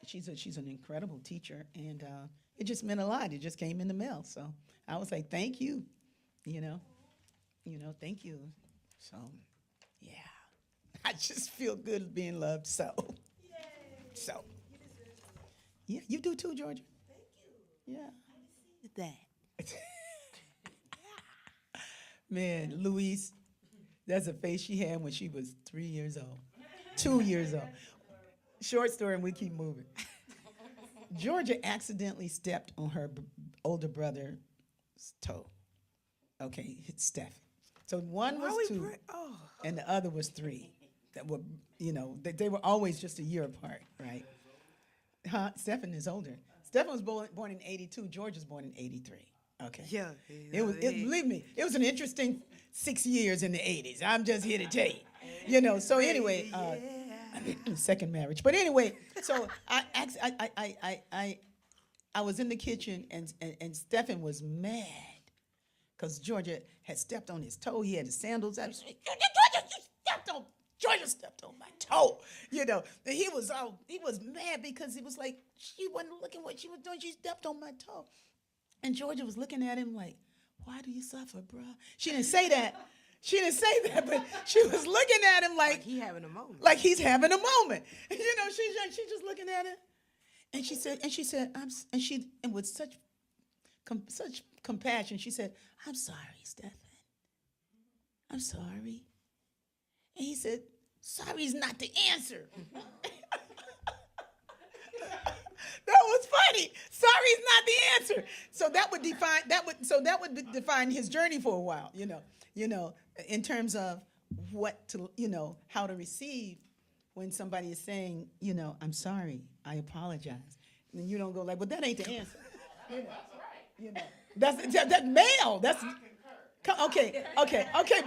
She's an incredible teacher, and it just meant a lot. It just came in the mail, so I was like, thank you, thank you. So, yeah, I just feel good being loved. So, yeah, you do too, Georgia. Thank you. Yeah. That. Man, Luis, That's a face she had when she was 3 years old, 2 years old. Short story, and we keep moving. Georgia accidentally stepped on her older brother's toe. Okay, hit Stephen. So one was 2, and the other was 3. That were, they were always just a year apart, right? Stephen is older. Stephen was born in 82. George was born in 83. Okay. Yeah. Believe me, it was an interesting 6 years in the 80s. I'm just here to tell you. So anyway, second marriage. But anyway, so I was in the kitchen and Stephen was mad because Georgia had stepped on his toe. He had his sandals out. Georgia stepped on my toe. And he was mad because it was like she wasn't looking what she was doing. She stepped on my toe. And Georgia was looking at him like, why do you suffer, bro? She didn't say that. But she was looking at him like he having a moment. Like he's having a moment. And, she's just looking at him. And she said, and with such compassion, she said, I'm sorry, Stephen. I'm sorry. And he said, sorry is not the answer. That was funny. Sorry is not the answer. So that would define his journey for a while, in terms of what to, how to receive when somebody is saying, I'm sorry, I apologize. And you don't go like, well, that ain't the answer. That's male. That's okay,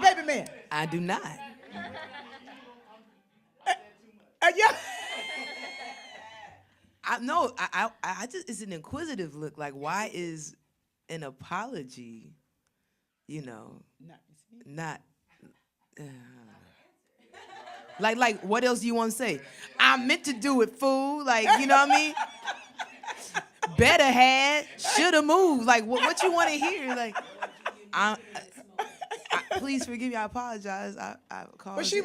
baby man. I do not. Yeah. I just, it's an inquisitive look. Like, why is an apology, not like what else do you want to say? I meant to do it, fool. Like, you know what I mean? Better had, shoulda moved. Like, what you want to hear? Like, please forgive me. I apologize. I called. But she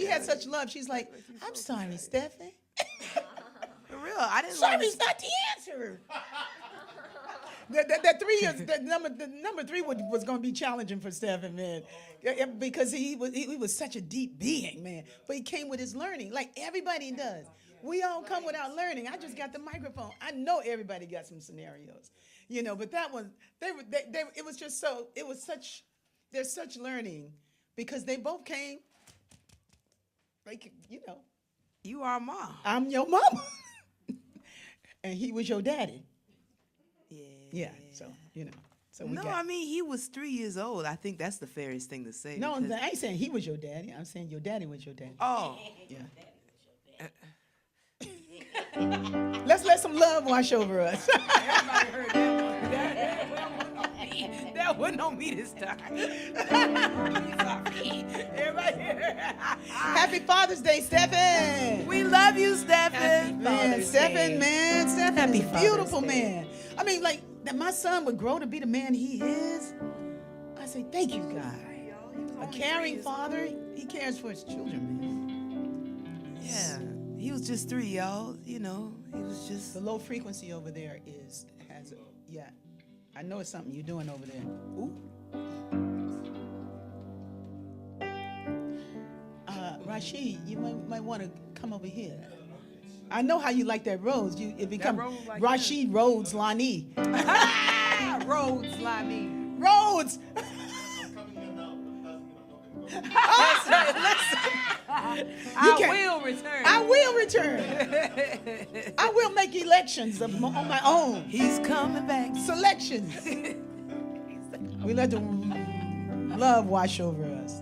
had such love. She's like, I'm sorry, Stephen. For real, I didn't. Sorry's not the answer. That 3 years, the number 3 was going to be challenging for Stephen, man, because he was such a deep being, man. But he came with his learning, like everybody does. We all come without learning. I just got the microphone. I know everybody got some scenarios, But that one, there's such learning because they both came, like You are mom. I'm your mama, and he was your daddy. Yeah, so, So we I mean, he was 3 years old. I think that's the fairest thing to say. No, I ain't saying he was your daddy. I'm saying your daddy was your daddy. Oh. Yeah. Let's let some love wash over us. Everybody heard that one. That wasn't on me this time. Everybody Happy Father's Day, Stephen. We love you, Stephen. Man, Stephen Happy is a beautiful man. I mean, like, that my son would grow to be the man he is. I say, thank you, God. A caring father, he cares for his children, man. Yeah. He was just 3, y'all. He was just. The low frequency over there I know it's something you're doing over there. Ooh. Rashid, you might want to come over here. I know how you like that Rhodes. It becomes like Rashid Rhodes Lani. Rhodes Lani. Rhodes. I will return. I will make elections on my own. He's coming back. Selections. We let the love wash over us.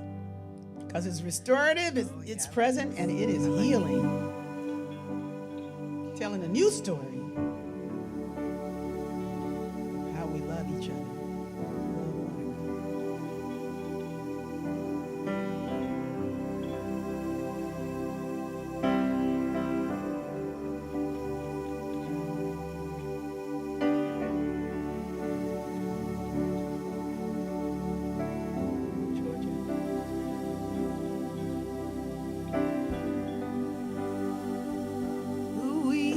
Because it's restorative, it's present, and it is healing. Telling a new story. How we love each other. We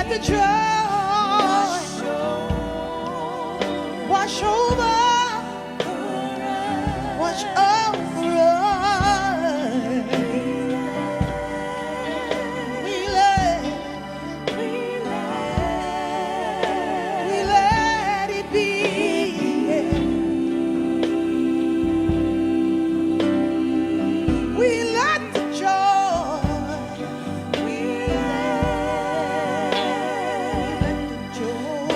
the joy wash over, wash over us. We let it be. We let the joy, we let the joy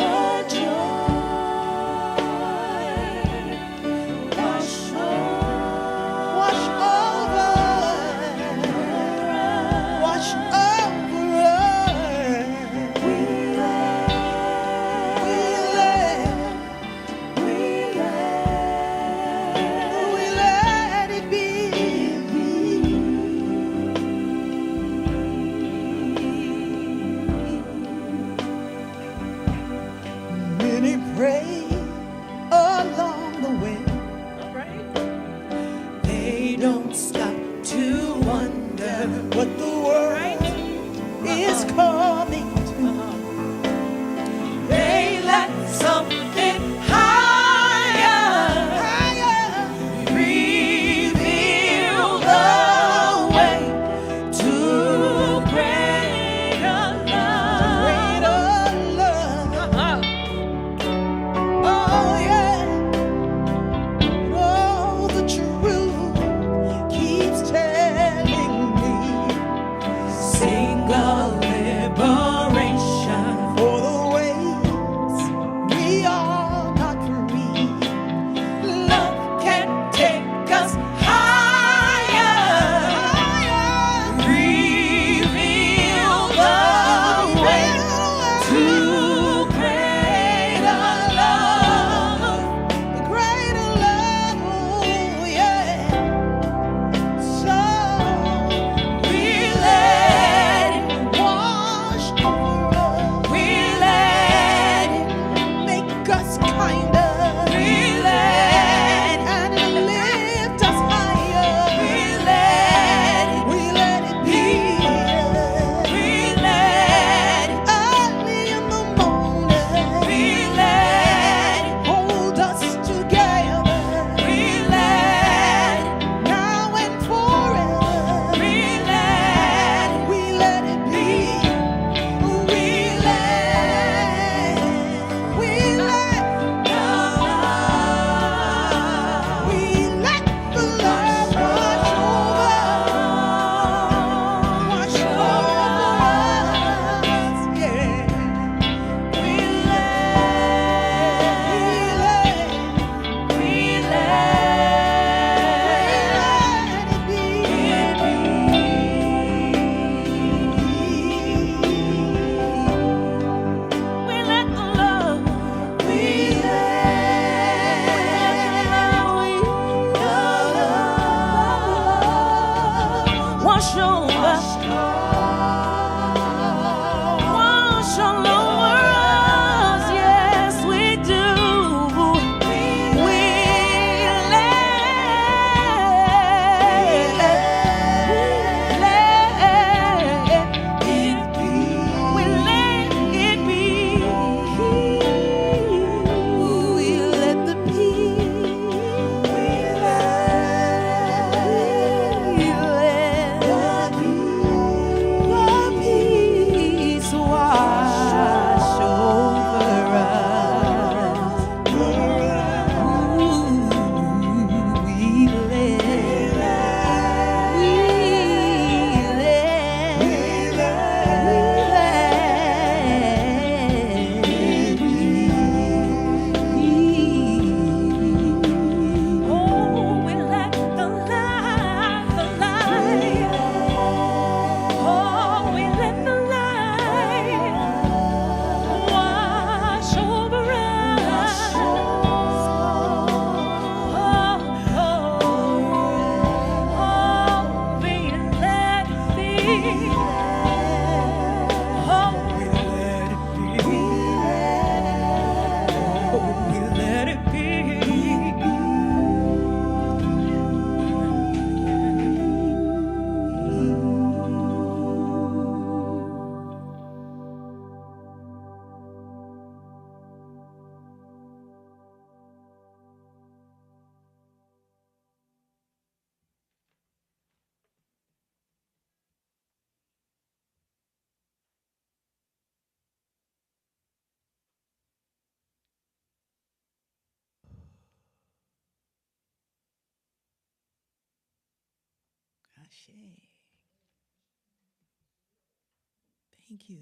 wash over, wash over us. We let it be. Many pray along the way. They don't stop to wonder what the world is coming to. They let something higher reveal the way to greater love. Oh yeah. Oh, the truth keeps telling me. Sing of liberation for the ways we are not free. Love can take us higher, reveal the way to greater love. The greater love, oh yeah. So we let it wash over us. We let it make us kinder. We let and lift us higher. We let it be. We let it early in the morning. We let it hold us together. We let it now and forever. We let it be. We let the love wash over us. Yeah. We let it be. We let the love, wash over, wash all over us. Yes, we do. We let it be. Thank you.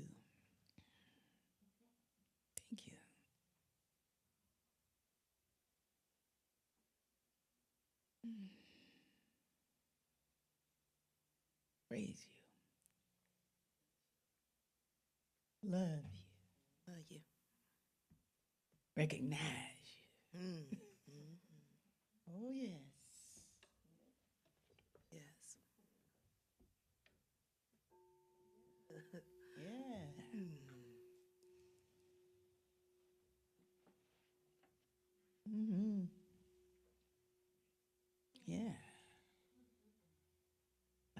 Thank you. Praise you. Love you. Love you. Recognize you. Mm. Oh, yes. Yes. Yeah. Mm-hmm. Yeah.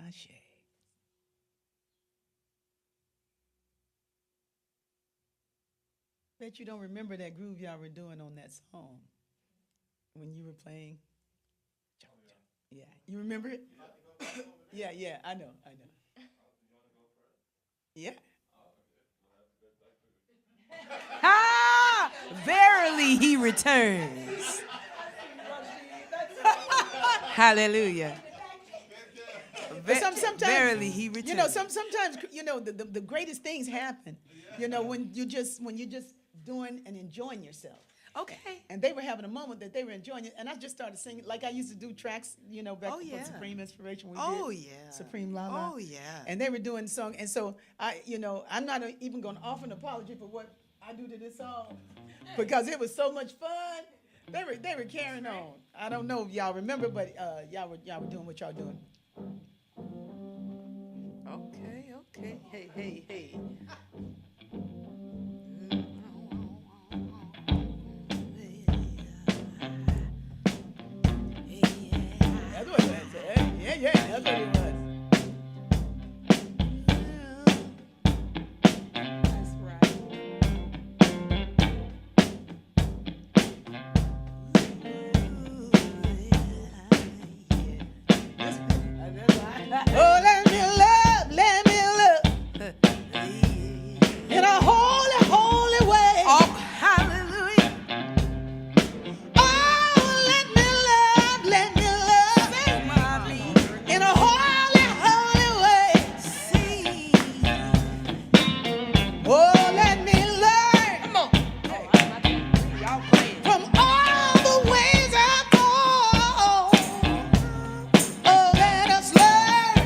Ashe. Bet you don't remember that groove y'all were doing on that song when you were playing. Yeah, you remember it? Yeah, I know. Yeah. Ah, verily he returns. Hallelujah. But sometimes, verily he returns. You know, sometimes the greatest things happen. You know, when you're just doing and enjoying yourself. Okay. And they were having a moment that they were enjoying it, and I just started singing like I used to do tracks, back for Supreme Inspiration. Oh, did yeah. Supreme Lala. Oh, yeah. And they were doing song, and so I'm not even going to offer an apology for what I do to this song because it was so much fun. They were carrying on. I don't know if y'all remember, but y'all were doing what y'all doing. Okay. Hey. That's what that said. Yeah, that's what it was. That's right. Oh, let me love in a holy, holy way. Oh, hallelujah. Oh, let me love Say my me. in a holy, holy way. See. Oh, let me learn Come on. Y'all playing. from all the ways I've gone. Oh, let us learn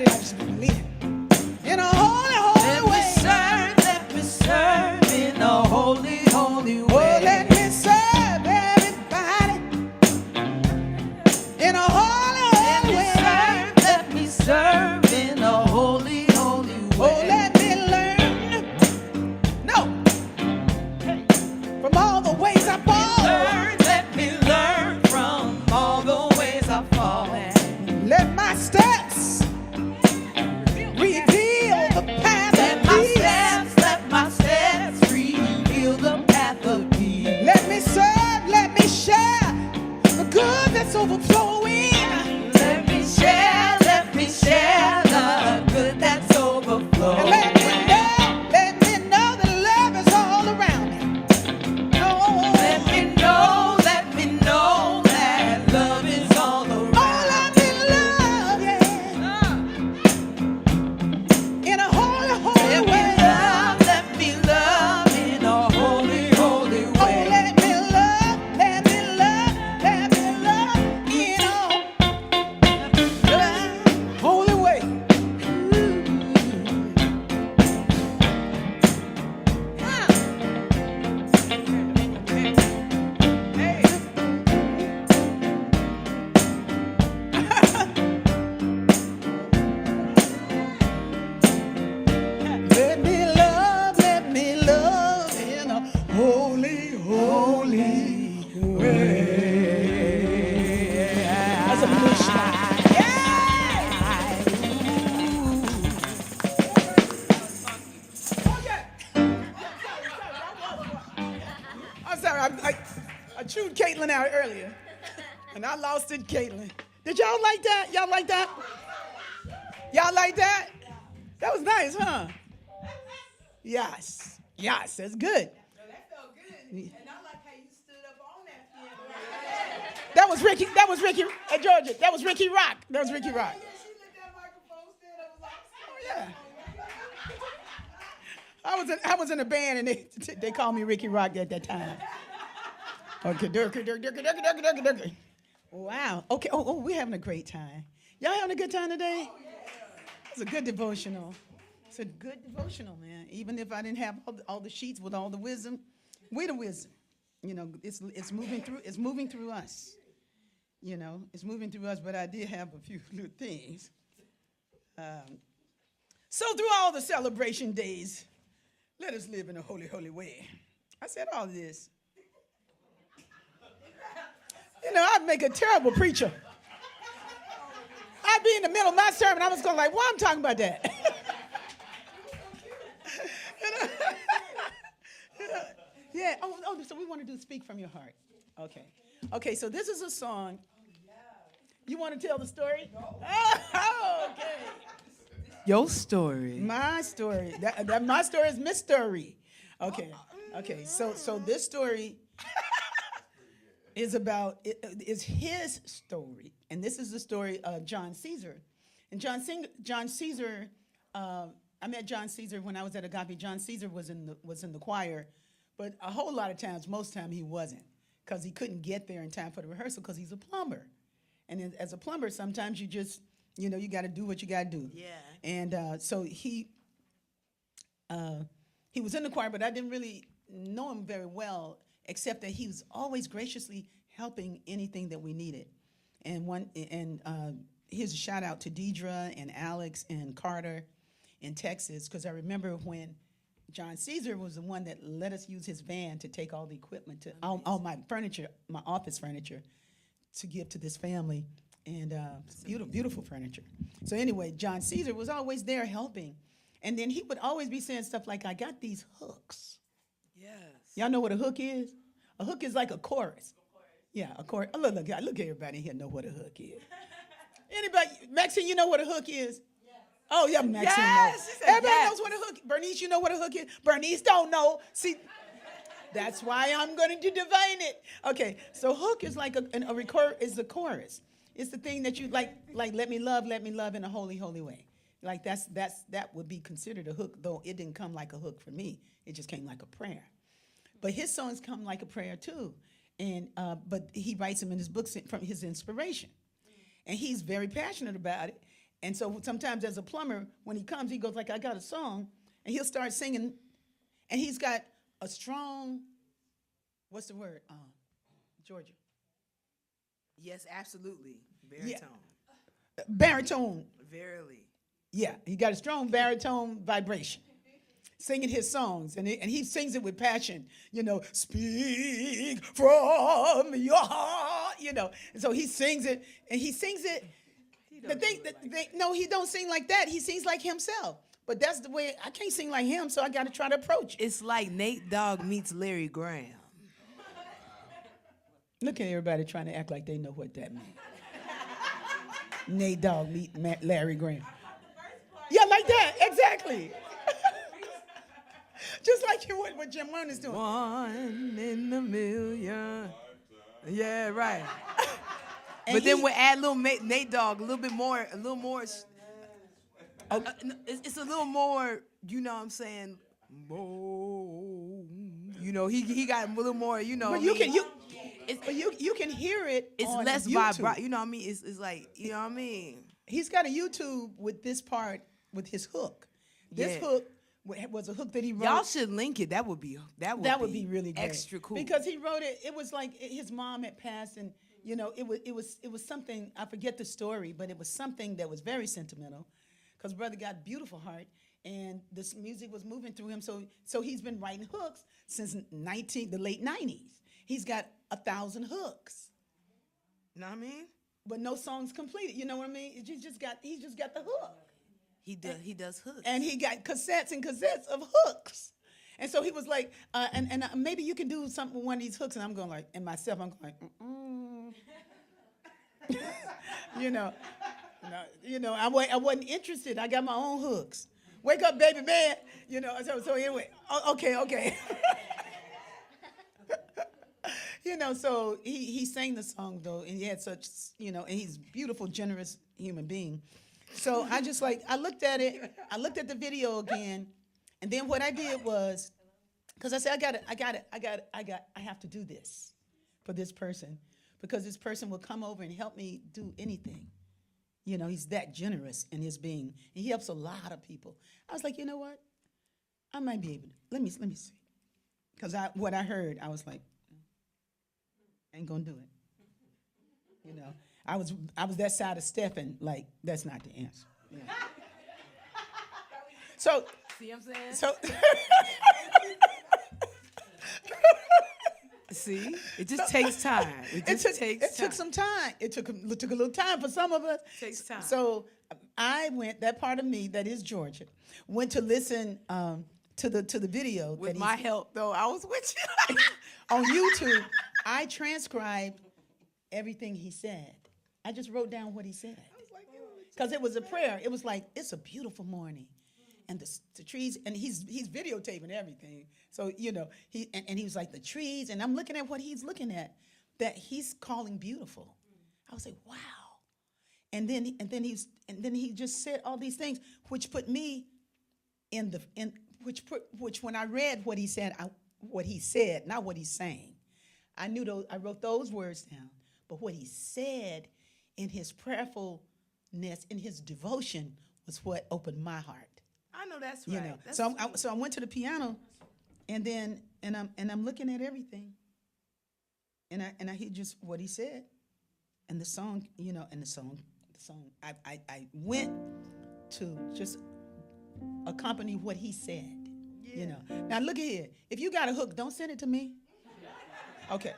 Everybody likes to be leading. In a holy, holy way. Let me serve in a holy, holy Oh, way. let me serve everybody. In a holy, holy way. Let me serve in a holy, holy way. Oh, let me learn. No. From all the ways I fall. Let me learn from all the ways I've fallen. Let my steps reveal the path of peace. Let my steps reveal the path of peace. Let me serve, let me share the good that's overflowing. Let me share the good that's overflowing. And let me know that love is all around me. Oh, Let me know that love is all around. oh, let me love, yeah. In a holy, holy way. Let me love in a holy, holy Oh, way. let me love, let me love, let me love in a holy way. Let me love in a holy, holy way. That's a blues song. I'm sorry, I chewed Caitlin out earlier, and I lost it, Caitlin. Did y'all like that? Y'all like that? Y'all like that? That was nice, huh? Yes, that's good. That felt good. And I like how you stood up on that piano. That was Ricky, Georgia, that was Ricky Rock. That was Ricky Rock. She lit that microphone, stand up, was like, Oh, yeah. I was in a band, and they called me Ricky Rock at that time. Okay, durka. Wow. Okay. Oh, we're having a great time. Y'all having a good time today? It's a good devotional. It's a good devotional, man. Even if I didn't have all the sheets with all the wisdom, we're the wisdom. You know, it's moving through. It's moving through us. You know, it's moving through us. But I did have a few little things. So through all the celebration days, let us live in a holy, holy way. I said all this. You know, I'd make a terrible preacher. I'd be in the middle of my sermon. I was going like, why I'm talking about that? Yeah. Oh, so we want to do Speak From Your Heart. Okay, so this is a song. You want to tell the story? Oh, okay. your story. My story. My story is mystery. Okay. So this story is his story, and this is the story of John Caesar. And John Caesar, I met John Caesar when I was at Agape. John Caesar was in the choir, but a whole lot of times, most time he wasn't, because he couldn't get there in time for the rehearsal because he's a plumber. And as a plumber, sometimes you just, you got to do what you got to do. Yeah. And so he was in the choir, but I didn't really know him very well, except that he was always graciously helping anything that we needed. And here's a shout out to Deidre and Alex and Carter in Texas, because I remember when John Caesar was the one that let us use his van to take all the equipment, to all my furniture, my office furniture, to give to this family, and beautiful furniture. So anyway, John Caesar was always there helping, and then he would always be saying stuff like, "I got these hooks." Yes. Y'all know what a hook is? A hook is like a chorus. Yeah, a chorus. Oh, look, everybody in here know what a hook is. Anybody, Maxine, you know what a hook is? Yes. Oh, yeah, Maxine Yes, knows. she said Everybody yes. knows what a hook is. Bernice, you know what a hook is? Bernice don't know. See, that's why I'm going to divine it. Okay, so hook is like is the chorus. It's the thing that you like let me love in a holy, holy way. Like that would be considered a hook, though it didn't come like a hook for me. It just came like a prayer. But his songs come like a prayer too. And but he writes them in his books from his inspiration. And he's very passionate about it. And so sometimes as a plumber, when he comes, he goes like, I got a song, and he'll start singing, and he's got a strong, what's the word, Georgia? Yes, absolutely. Baritone. Baritone. Verily. Yeah, he got a strong baritone vibration, singing his songs, and he sings it with passion. Speak from your heart. And so he sings it, and he sings it. No, he don't sing like that. He sings like himself. But that's the way. I can't sing like him, so I got to try to approach it. It's like Nate Dogg meets Larry Graham. Look at everybody trying to act like they know what that means. Nate Dogg meet Larry Graham. Yeah, like that, exactly. Just like what Jim Warner's doing. 1 in a million. Yeah, right. And But then we add a little Nate Dogg, a little more. It's a little more. You know what I'm saying? He got a little more. But you can hear it. It's on less YouTube. vibrant. You know what I mean? It's like, you know what I mean? He's got a YouTube with this part with his hook. This hook was a hook that he wrote. Y'all should link it. That would be be really great. Extra cool. Because he wrote it. It was like his mom had passed, and it was something. I forget the story, but it was something that was very sentimental. Because brother got a beautiful heart, and this music was moving through him. So he's been writing hooks since the late 90s. He's got 1,000 hooks. You know what I mean? But no songs completed. You know what I mean? He's just got the hook. He does hooks. And he got cassettes and cassettes of hooks. And so he was like, and maybe you can do something with one of these hooks. And I'm going like, and myself, I'm going like, I wasn't interested. I got my own hooks. Wake up, baby man. So anyway, okay. So he sang the song though, and he had such, and he's a beautiful, generous human being. So I looked at it, I looked at the video again, and then what I did was, because I said, I have to do this for this person, because this person will come over and help me do anything. He's that generous in his being, and he helps a lot of people. I was like, you know what? I might be able to, let me see. Because what I heard, I was like, ain't gonna do it. I was that side of Stephen, like, that's not the answer. So, See what I'm saying? so See? It just takes time. It took some time. It took a little time for some of us. It takes time. So I went, that part of me that is Georgia, went to listen to the video. With my help, though, I was with you. On YouTube, I transcribed everything he said. I just wrote down what he said. Because it was a prayer. It was like, it's a beautiful morning. And the trees, and he's videotaping everything. So, he was like, the trees, and I'm looking at what he's looking at, that he's calling beautiful. I was like, wow. And then he just said all these things, which put me which when I read what he said, not what he's saying. I wrote those words down, but what he said in his prayerfulness, in his devotion, was what opened my heart. I know that's right. So I went to the piano, and I'm looking at everything, and I hear just what he said, and the song, and the song. I went to just accompany what he said. Yeah. Now look at here. If you got a hook, don't send it to me. Okay.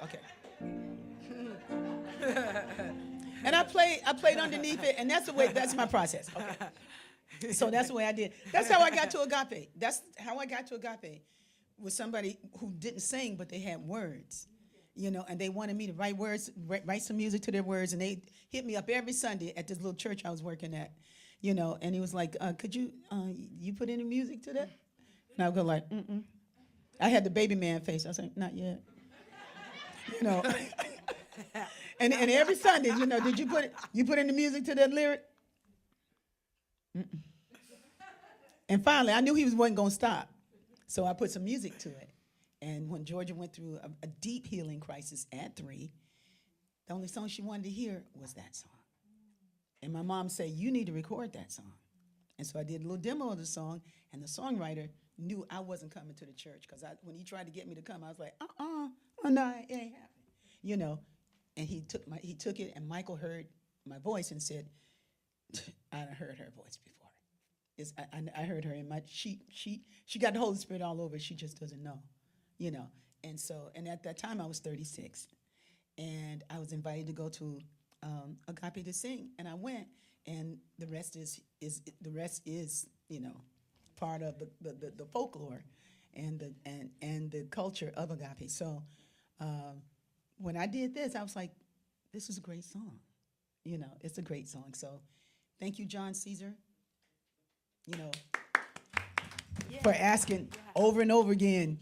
And I played underneath it, and that's my process. Okay. So that's the way I did. That's how I got to agape. That's how I got to agape, with somebody who didn't sing, but they had words, and they wanted me to write words, write some music to their words, and they hit me up every Sunday at this little church I was working at, and he was like, could you put any music to that? And I would go like, I had the baby man face. I was like, not yet. And every Sunday, did you put any music to that lyric? And finally, I knew he wasn't going to stop. So I put some music to it. And when Georgia went through a deep healing crisis at 3, the only song she wanted to hear was that song. And my mom said, you need to record that song. And so I did a little demo of the song, and the songwriter knew I wasn't coming to the church, because when he tried to get me to come, I was like, oh, no, it ain't happening, you know. And he took it, and Michael heard my voice and said, I heard her voice before. I heard her in my, she got the Holy Spirit all over, she just doesn't know, you know. And so, and at that time I was 36, and I was invited to go to Agape to sing, and I went, and the rest is you know, part of the folklore and the culture of Agape. So when I did this, I was like, this is a great song, you know, it's a great song. So thank you, John Caesar, you know, for asking over and over again.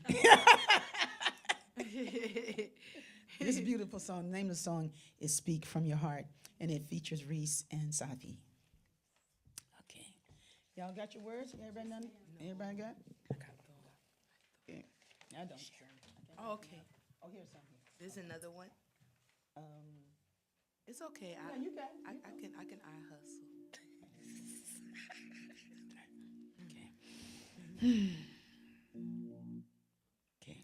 This beautiful song, the name of the song is Speak From Your Heart, and it features Reese and Safi. Okay. Y'all got your words? Everybody done? Everybody got? Okay. I don't. Oh, okay. Oh, here's something. There's another one. It's okay. Yeah, you got it. I can eye hustle. Okay. Okay.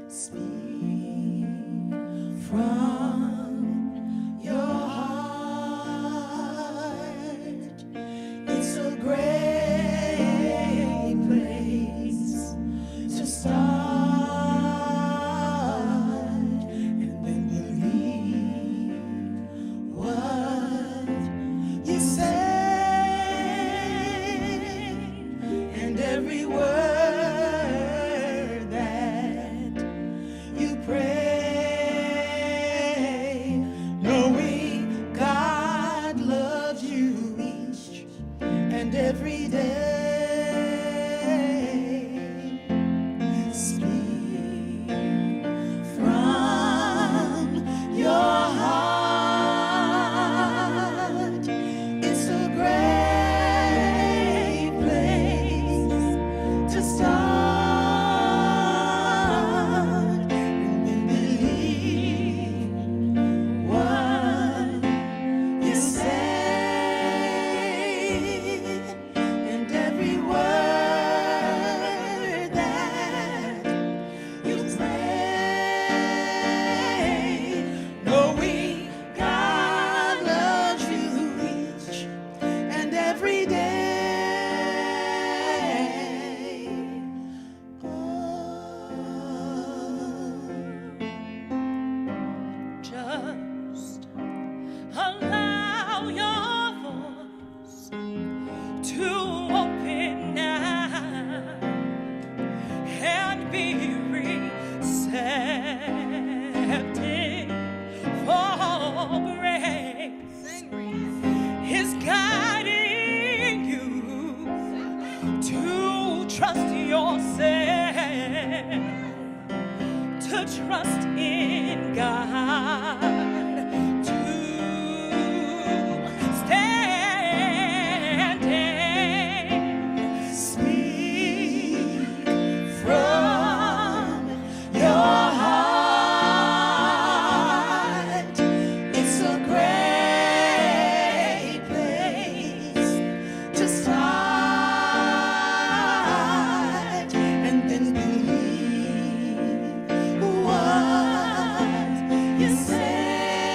Speak from your heart. It's a great place to start, and then believe what you say, and every word that you pray, knowing God loves you each and every day. Speak from your heart. It's a great place to start, and then believe what you say, and every word that you pray, knowing God loves you each and every day. Just allow your voice to open now and be receptive for grace is guiding you to trust yourself, to trust in God, to stand and Speak from your heart. It's a great place to start, and then believe what you say,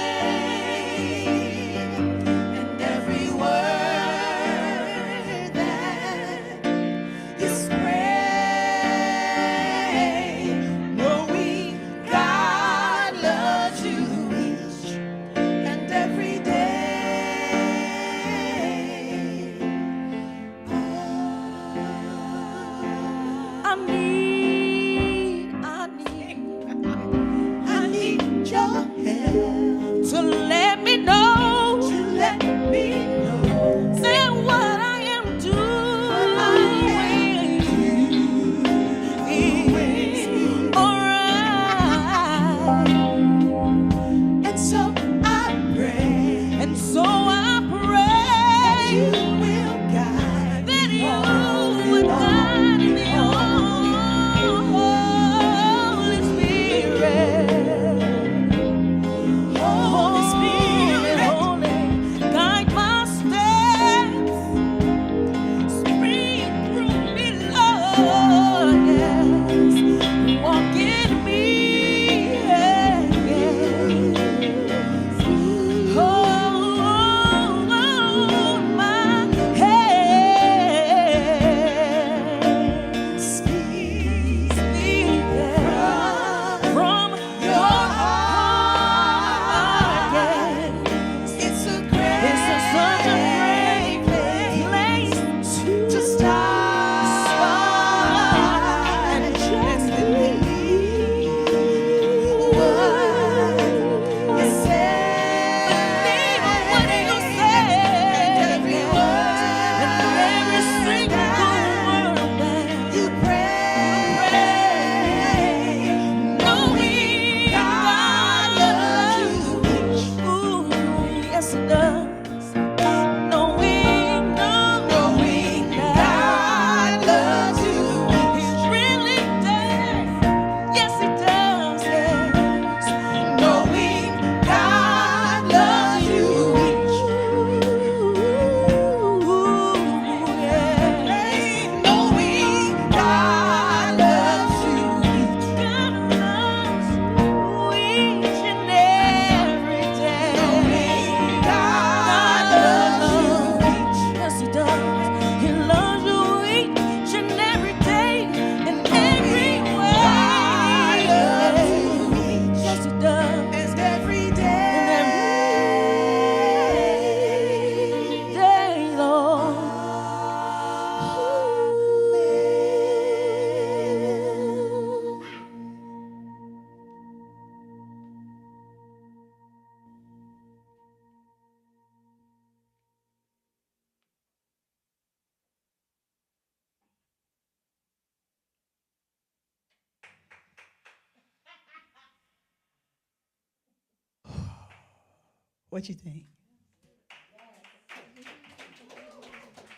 What you think?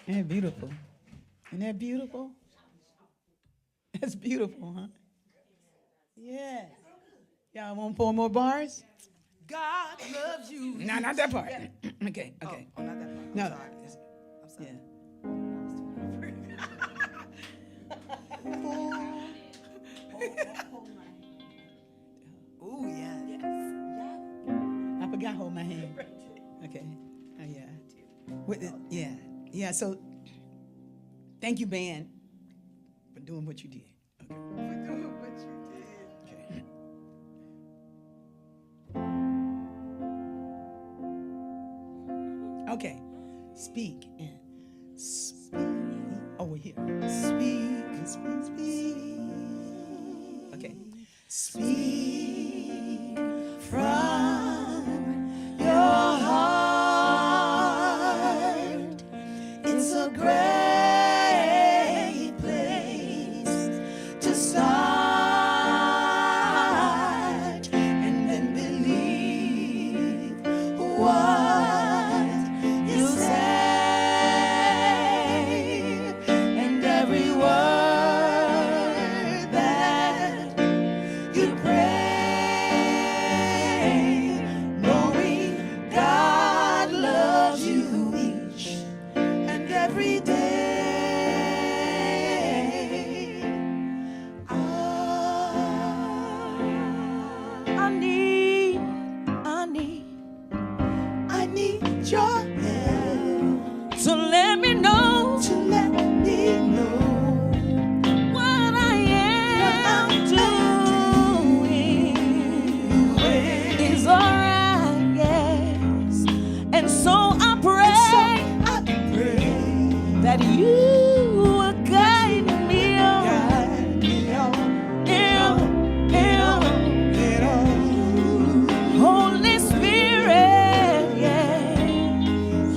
Isn't that beautiful? Isn't that beautiful? That's beautiful, huh? Yeah. Y'all want 4 more bars? God loves you. No, not that part. Okay, Oh, okay. oh, not that part. I'm No. sorry. I'm sorry. Ooh, yeah. I forgot hold my hand. Okay. Oh, yeah. Yeah. Yeah, so thank you, band, for doing what you did. Okay. For doing what you did. Okay. Okay. Speak and speak. Oh, we're here. Speak and speak, speak. Okay. Speak from your heart. It's a great place to start and then believe what you say, and every word that you pray, knowing God loves you each and every day. I need your help So let me know to let me know what I am doing is alright, yes. And so I pray that you will guide me on. Holy Spirit, yeah.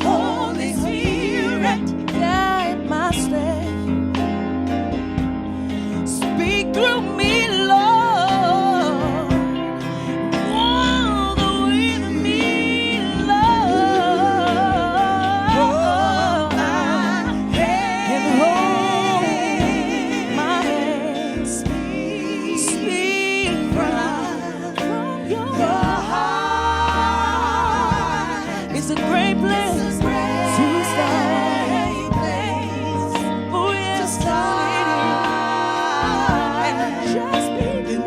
Holy Spirit, guide my step. Speak through me, Lord. Walk with me, Lord. Hold my hand and hold my hand. Speak from your heart. It's a great place to start. Oh, yes, and just believe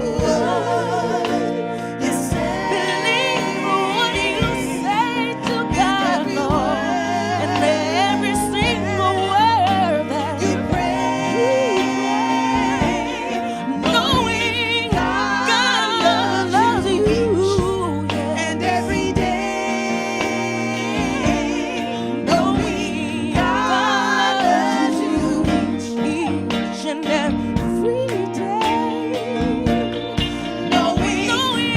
what you say. Believe what you say to God, Lord, and every single word that you pray, knowing God loves you, and every day, knowing God loves you each and every day, knowing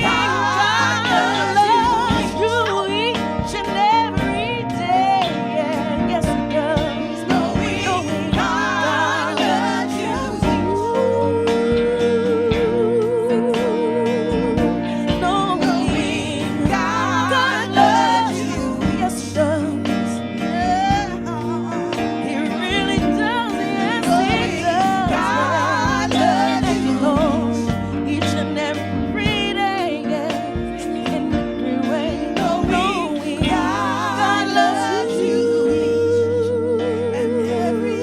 God loves you each and every day, yeah, yes He does, knowing God loves you, knowing God loves you, yes He does, He really does, yes He does. God loves you, Lord, each and every day, yes, in every way, knowing God loves you and every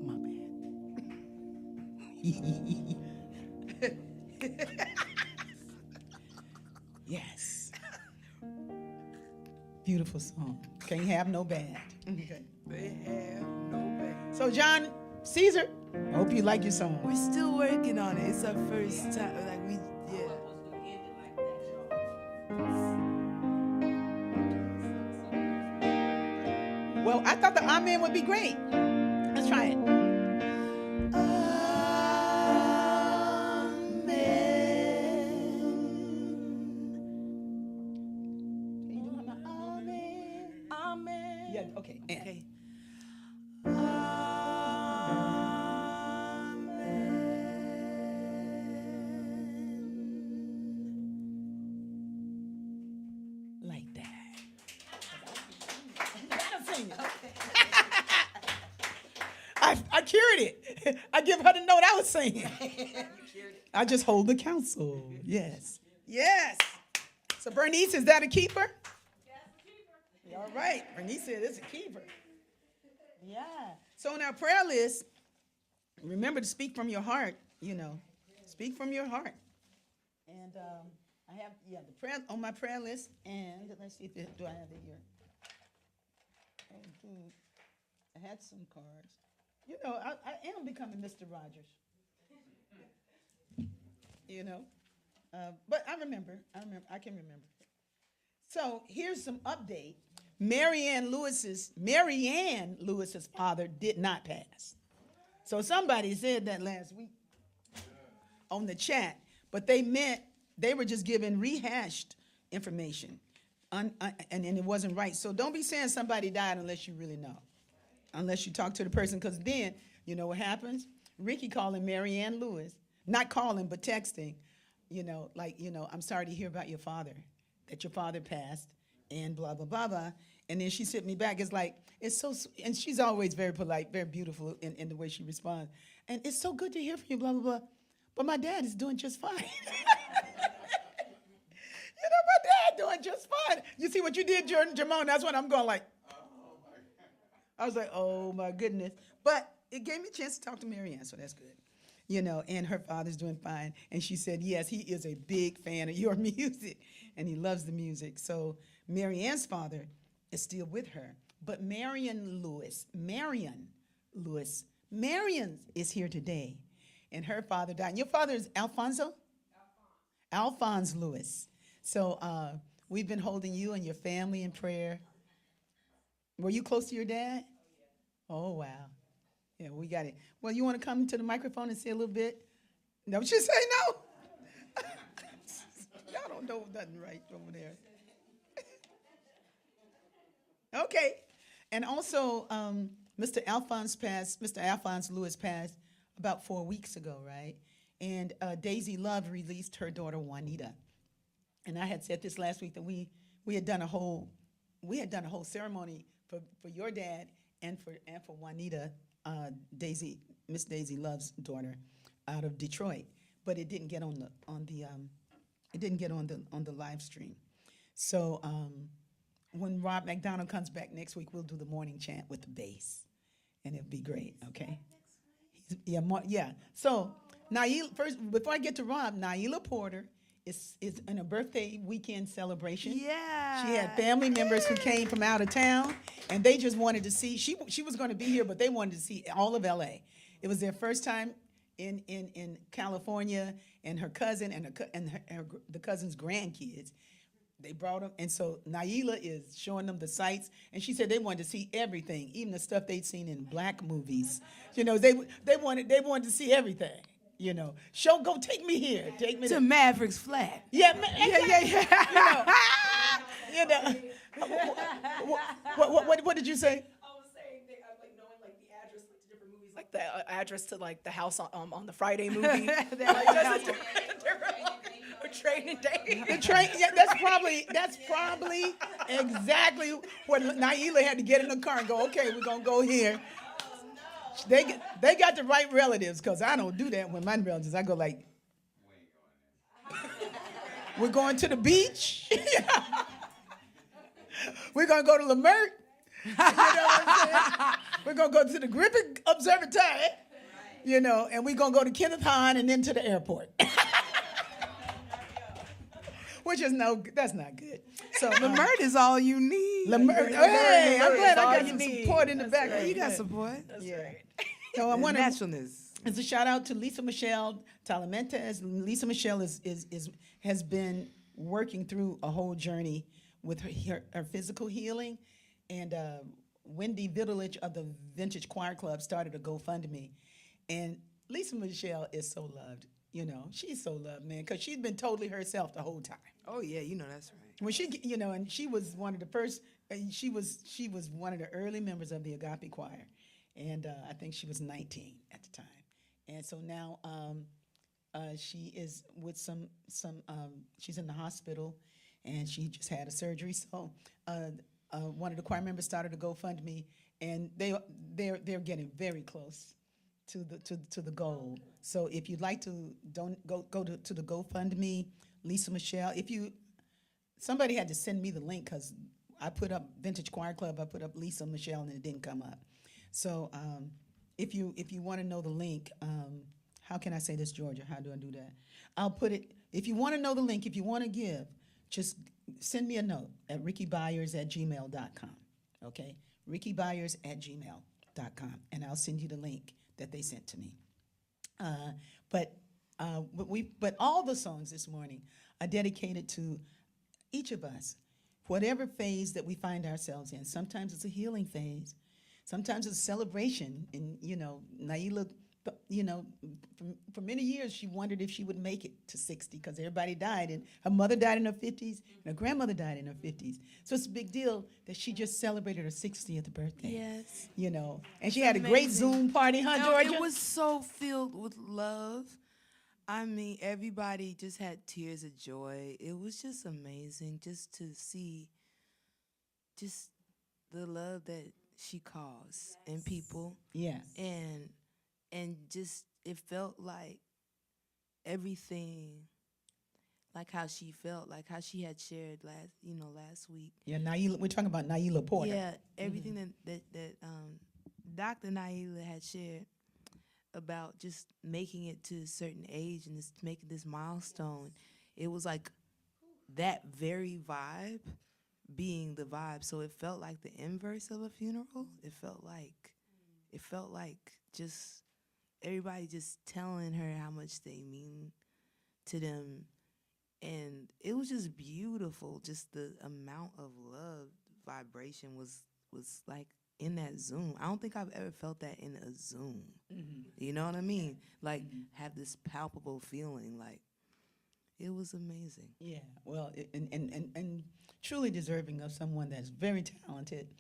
My bad. Yes. Beautiful song. Can't have no bad. Okay. They have no bad. So, John Caesar, I hope you like your song. We're still working on it. It's our first time. Like yeah. Well, I thought the Amen would be great. Let's try it. Amen. give her the note I was saying. I just hold the counsel. Yes. Yes. So Bernice, is that a keeper? Yes, a keeper. All right. Bernice said it's a keeper. Yeah. So on our prayer list, remember to speak from your heart, Speak from your heart. And I have, the prayer on my prayer list. And let's see, do I have it here? I had some cards. I am becoming Mr. Rogers. But I can remember. So here's some update. Marianne Lewis's father did not pass. So somebody said that last week on the chat, but they were just giving rehashed information, and it wasn't right. So don't be saying somebody died unless you really know, unless you talk to the person, because then you know what happens. Rickie calling Marianne Lewis, not calling but texting, I'm sorry to hear about your father, that your father passed, and blah blah blah blah. And then she sent me back. It's like, it's so, and she's always very polite, very beautiful in the way she responds. And it's so good to hear from you, blah blah blah. But my dad is doing just fine. My dad doing just fine. You see what you did, Jamone? That's what I'm going like. I was like, oh my goodness. But it gave me a chance to talk to Marianne, so that's good. And her father's doing fine. And she said, yes, he is a big fan of your music, and he loves the music. So Marianne's father is still with her. But Marion is here today. And her father died. Your father is Alfonso? Alphonse Lewis. So we've been holding you and your family in prayer. Were you close to your dad? Oh, wow. Yeah, we got it. Well, you want to come to the microphone and say a little bit? No, she say no. Y'all don't know nothing right over there. Okay. And also, Mr. Alphonse Lewis passed about 4 weeks ago, right? And Daisy Love released her daughter Juanita. And I had said this last week that we had done a whole ceremony for your dad and for Juanita, Miss Daisy Love's daughter, out of Detroit. But it didn't get on the live stream. So when Rob McDonald comes back next week, we'll do the morning chant with the bass, and it'll be great. Okay. Yeah. So, Naila, first, before I get to Rob, Naila Porter is in a birthday weekend celebration. Yeah. She had family members who came from out of town, and they just wanted to see. She was going to be here, but they wanted to see all of L.A. It was their first time in California, and her cousin and the cousin's grandkids. They brought them, and so Naila is showing them the sights, and she said they wanted to see everything, even the stuff they'd seen in black movies. They wanted to see everything. Go take me here, take me to Maverick's flat. Yeah. What did you say? I was saying knowing the address to different movies, the address to the house on the Friday movie. Training day. The train. Yeah, that's probably exactly what Naila had to get in the car and go. Okay, we're gonna go here. They got the right relatives, because I don't do that with my relatives. I go like, we're going to the beach. We're gonna go to Lemert. You know what I'm saying? We're gonna go to the Griffin Observatory. And we're gonna go to Kenneth Hahn and then to the airport. Which is that's not good. So Lemert is all you need. Lemert, hey, I'm glad I got some support in the background. You got support. That's right. So I want to. Naturalness. It's a shout out to Lisa Michelle Talamentes. Lisa Michelle has been working through a whole journey with her physical healing, and Wendy Vidulich of the Vintage Choir Club started a GoFundMe, and Lisa Michelle is so loved. She's so loved, man, because she's been totally herself the whole time. Oh yeah, that's right. When and she was one of the first. She was one of the early members of the Agape Choir, and I think she was 19 at the time. And so now she is with some. She's in the hospital, and she just had a surgery. So one of the choir members started a GoFundMe, and they're getting very close to the goal. So if you'd like to don't go to the GoFundMe, Lisa Michelle. Somebody had to send me the link because I put up Vintage Choir Club. I put up Lisa Michelle and it didn't come up. So if you want to know the link, how can I say this, Georgia? How do I do that? I'll put it. If you want to know the link, if you want to give, just send me a note at RickieByars@gmail.com. Okay, RickieByars@gmail.com, and I'll send you the link that they sent to me. But all the songs this morning are dedicated to each of us, whatever phase that we find ourselves in. Sometimes it's a healing phase. Sometimes it's a celebration. And, Naila, for many years, she wondered if she would make it to 60 because everybody died. And her mother died in her 50s, and her grandmother died in her 50s. So it's a big deal that she just celebrated her 60th birthday. Yes. And she had a great Zoom party, huh, Georgia? It was so filled with love. I mean, everybody just had tears of joy. It was just amazing just to see just the love that she caused in people. Yes. And just it felt like everything, like how she felt, like how she had shared last week. Yeah, Naila, we're talking about Naila Porter. Yeah, everything that Dr. Naila had shared about just making it to a certain age and just making this milestone. It was like that very vibe being the vibe. So it felt like the inverse of a funeral. It felt like just everybody just telling her how much they mean to them. And it was just beautiful. Just the amount of love, vibration was like in that Zoom. I don't think I've ever felt that in a Zoom. Mm-hmm. You know what I mean? Like have this palpable feeling. Like it was amazing. Yeah. Well, and truly deserving of someone that's very talented,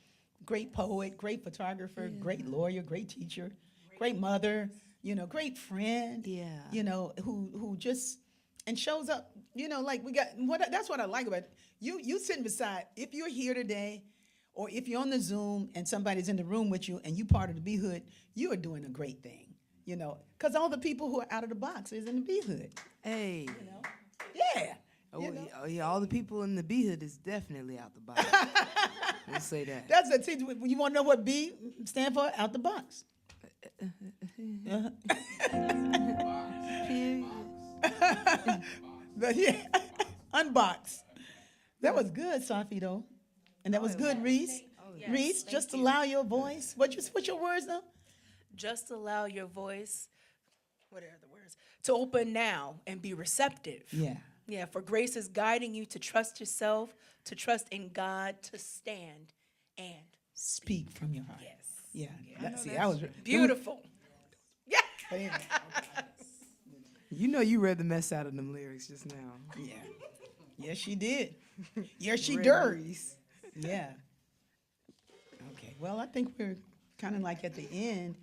great poet, great photographer, great lawyer, great teacher, great mother. Great friend. Yeah. Who just and shows up. Like that's what I like about it. You sitting beside. If you're here today, or if you're on the Zoom and somebody's in the room with you and you part of the B Hood, you are doing a great thing. Because all the people who are out of the box is in the B Hood. Hey. Yeah. Yeah. All the people in the B Hood is definitely out the box. Let's say that. That's it. See, you want to know what B stand for? Out the box. But yeah, unbox. That was good, Safi, though. And that was good, Reese. Yes, Reese, thank just you. allow your voice. What's your words now? Just allow your voice, what are the words, to open now and be receptive. Yeah. Yeah, for grace is guiding you to trust yourself, to trust in God, to stand and Speak from your heart. yes. Yeah. I was Beautiful. Yeah. But anyway, You read the mess out of them lyrics just now. yeah. Yes, she did. Yes, she Read did. Reese. Yeah. Okay. Well, I think we're kind of like at the end.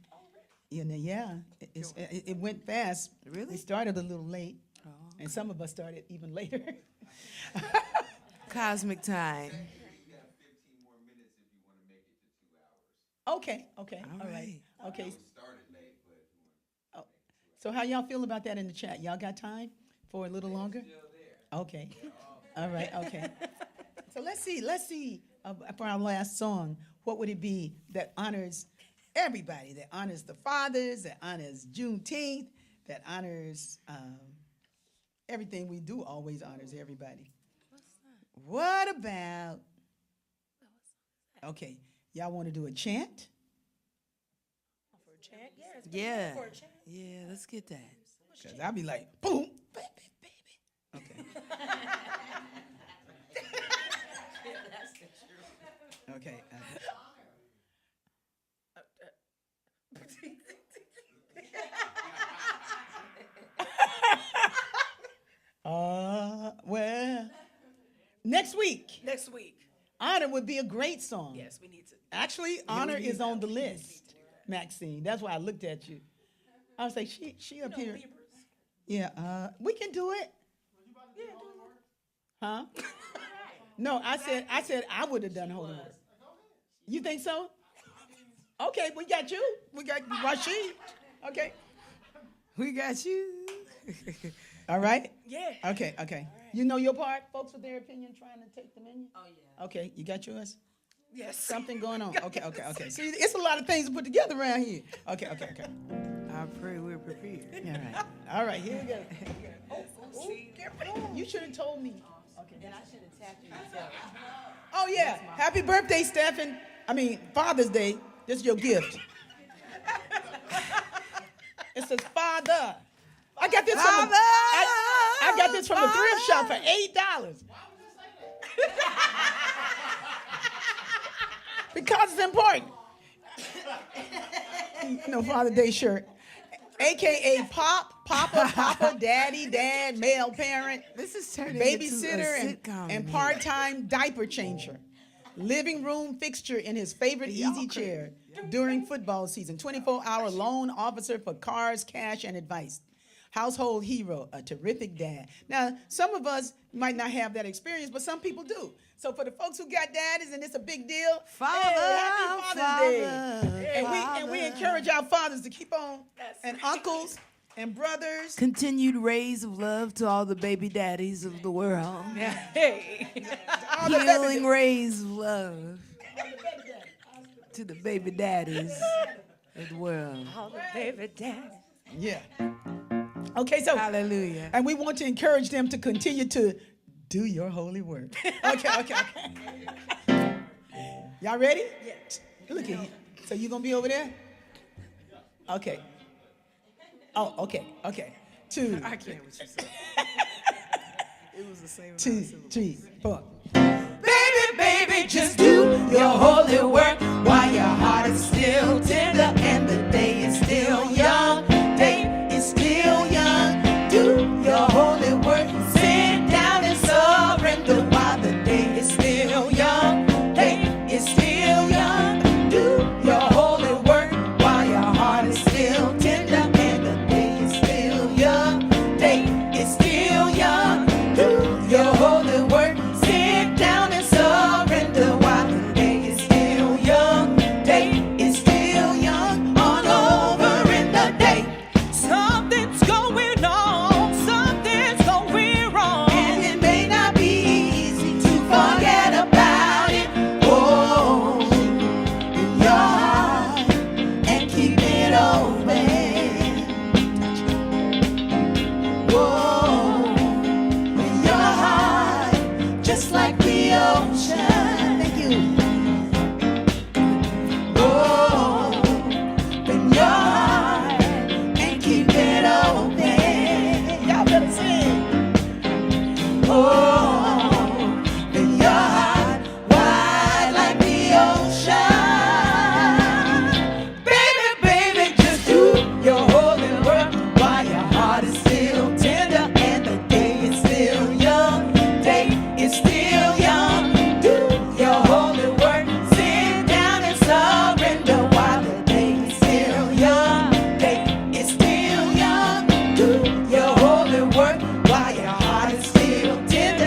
Yeah. It went fast. Really? We started a little late, and some of us started even later. Cosmic time. You got 15 more minutes if you want to make it to 2 hours. Okay. All right. Okay. We started late, but if you want. So how y'all feel about that in the chat? Y'all got time for a little longer? Still there. Okay. All right. Okay. So let's see. For our last song, what would it be that honors everybody? That honors the fathers. That honors Juneteenth. That honors everything we do. Always honors everybody. What about? Okay. Y'all want to do a chant? For a chant? Yeah. it's Yeah. for a chant. Yeah, let's get that. Because I'll be like, boom, baby. Okay. Okay. Well, next week, Next week. Honor would be a great song. Yes, we need to. Actually, Honor is on the list, Maxine. That's why I looked at you. I was like, she up here. Yeah, we can do it. Huh? No, I said I would have done Holy Word. You think so? Okay, we got you. We got Rashid. Okay. We got you. All right? Yeah. Okay. You know your part? Folks with their opinion trying to take the menu? Oh, yeah. Okay, you got yours? Yes. Something going on. Okay. See, it's a lot of things to put together around here. Okay. I pray we're prepared. All right, here we go. You should have told me. Okay. Then I should have tapped you myself. Oh, yeah. Happy birthday, Stephen. Father's Day. This is your gift. It says Father. I got this from I got this from a thrift shop for $8. Because it's important. Father Day shirt. AKA Papa, Daddy, Dad, male parent, This is turning babysitter, into a sitcom and in part-time diaper changer. Living room fixture in his favorite easy chair during football season. 24-hour loan officer for cars, cash, and advice. Household hero, a terrific dad. Now, some of us might not have that experience, but some people do. So for the folks who got daddies and it's a big deal, happy Father's Day. And we encourage our fathers to keep on, and uncles and brothers. Continued rays of love to all the baby daddies of the world. Hey. Healing rays of love to the baby daddies of the world. All the baby daddy. Yeah. Okay, so Hallelujah. and we want to encourage them to continue to do your holy work. Okay. Y'all ready? Yeah. Look at you. So you gonna be over there? Okay. Oh, okay. 2. I can't what you said. It was the same. 2, 3, 4. Baby, just do your holy work while your heart is still tender and the day is still young. Day is still young. Do your holy work. Sit down and surrender while the day is still young. Day is still young. Do your holy work while your heart is still tender and the day is still young. Day is still young. Do your holy work. Sit down and surrender while the day is still young. Day is still young. On over in the day. Something's going on. Something's going wrong. And it may not be easy to forget about it. Oh, in your heart and keep it open. Whoa, in your heart, just like the ocean. Thank you. Whoa, in your heart and keep it open. Y'all better sing. Oh, in your heart, wide like the ocean. Baby, just do your holy work while your heart is still tender and the day is still young. Day is still young. Do your holy work. Sit down and surrender while the day is still young. Day is still young. Do your holy work while your heart is still tender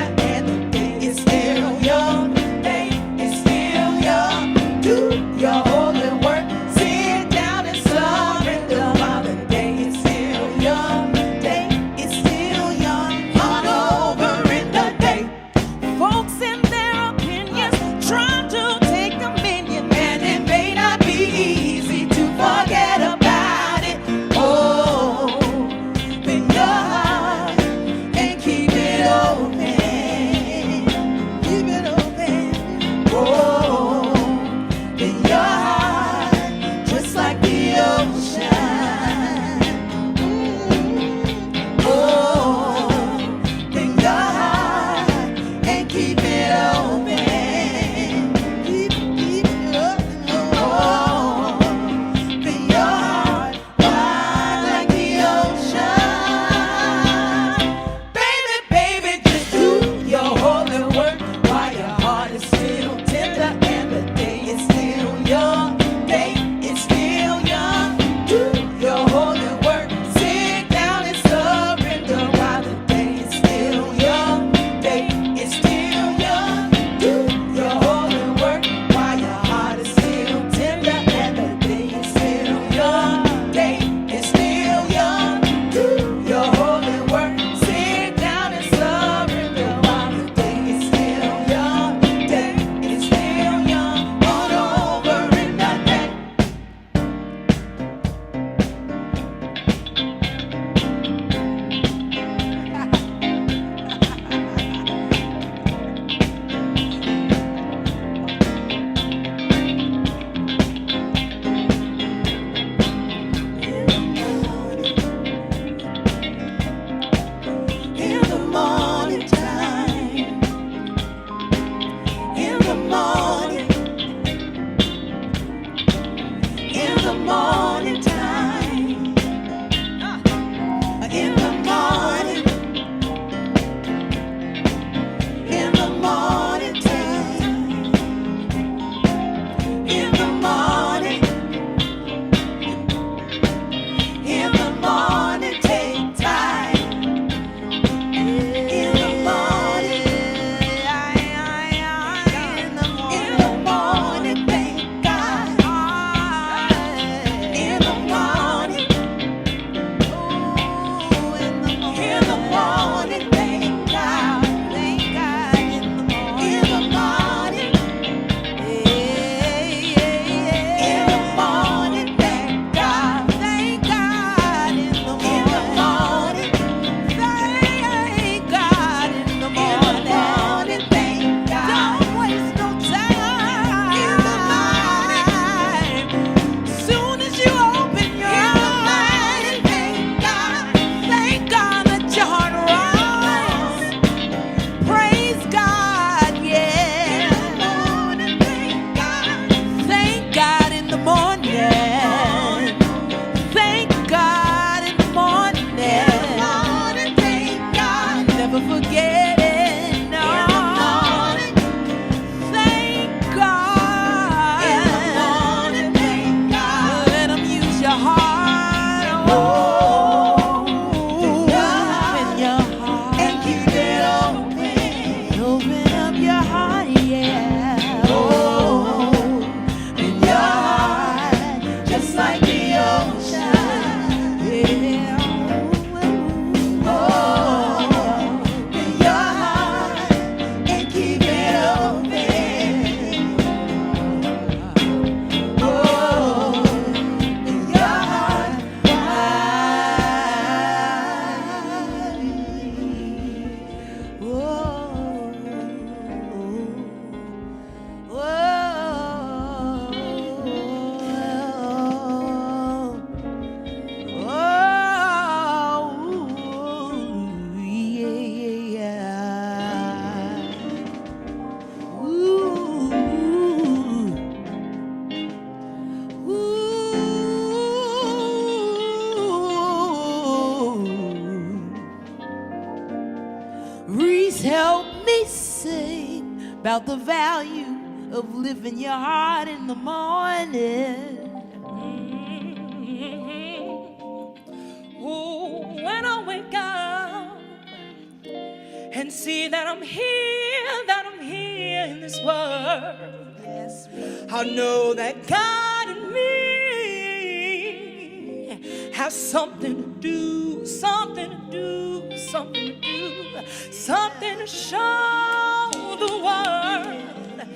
about the value of living your heart in the morning. Oh, when I wake up and see that I'm here in this world, I know that God and me have something to do, something to show the world.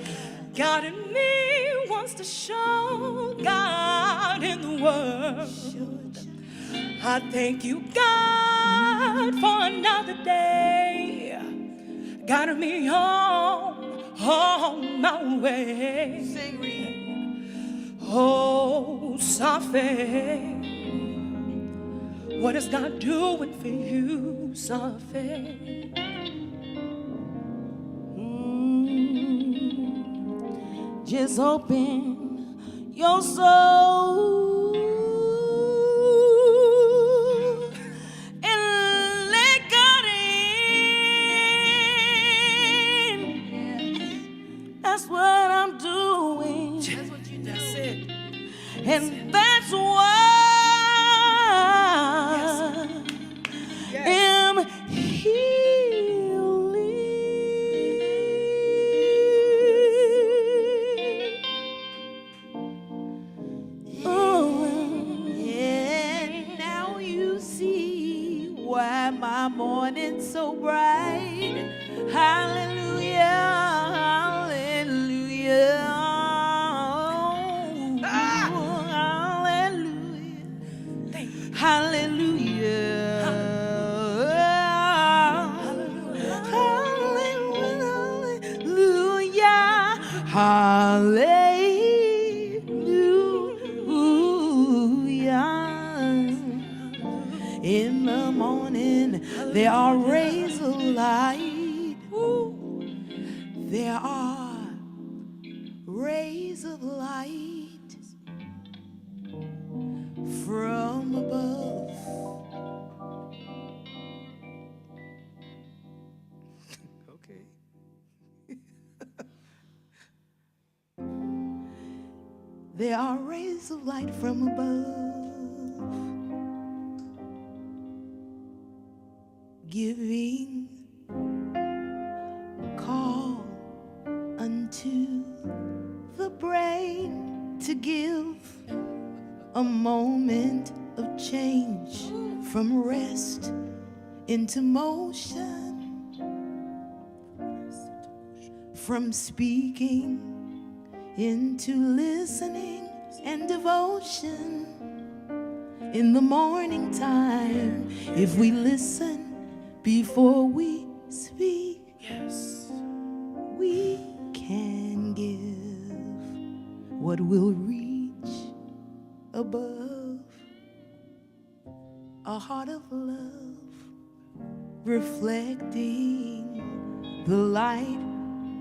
God in me wants to show God in the world. I thank you, God, for another day, guiding me on my way. Oh, Sophie, what is God doing for you, Sophie? Just open your soul and let God in. That's what I'm doing. That's what you just said. And that's why I'm healing. Oh, and now you see why my morning's so bright. Hallelujah, hallelujah. Hallelujah. Hallelujah. Hallelujah. In the morning, there are rays of light. There are rays of light from above. Okay. There are rays of light from above, giving call unto the brain to give a moment of change from rest into motion, from speaking into listening and devotion. In the morning time, if we listen before we speak, Yes. we can give what will reach above. A heart of love reflecting the light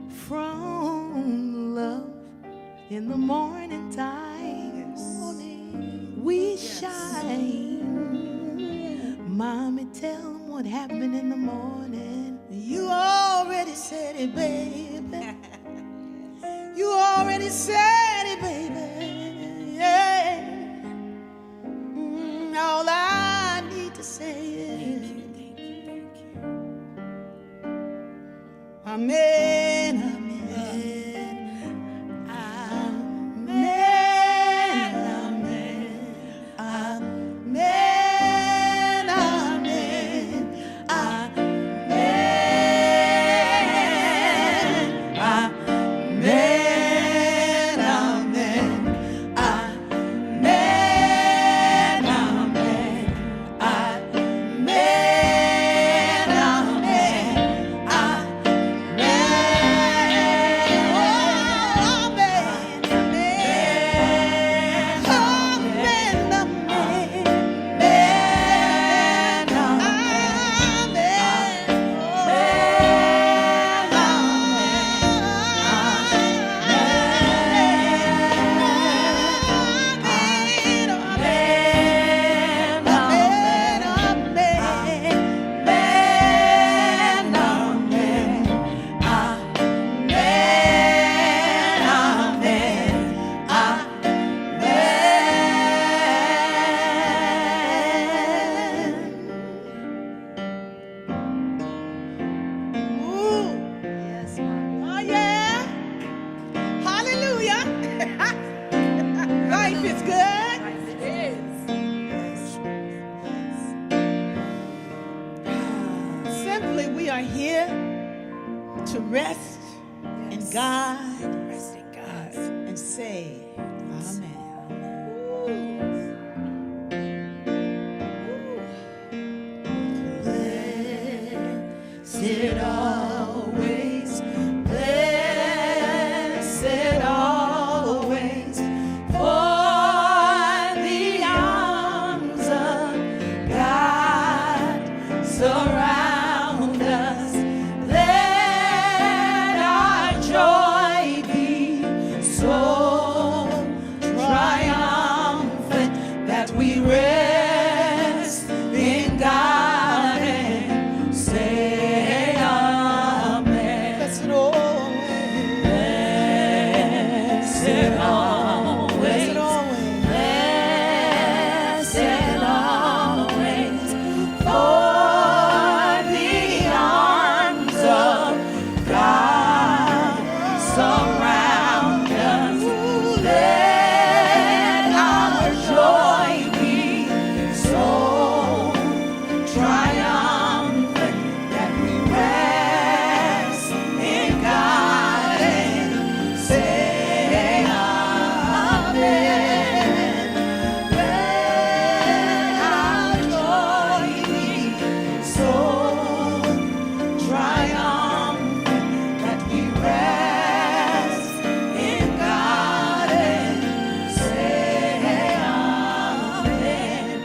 from love. In the morning time, we shine. Mommy, tell them what happened in the morning. You already said it, baby. You already said it, baby. Yeah. All I need to say is, amen, amen. simply we are here to rest in God, Rest in God. and say, Amen. Blessed always, blessed always, for the arms of God surround us. Let our joy be so triumphant that we rest in God and say amen. Blessed always, Blessed always, blessed always, blessed always, for the arms of God surround us. Let our joy be so triumphant that we rest in God and say amen. Let our joy be so triumphant that we rest in God and say amen.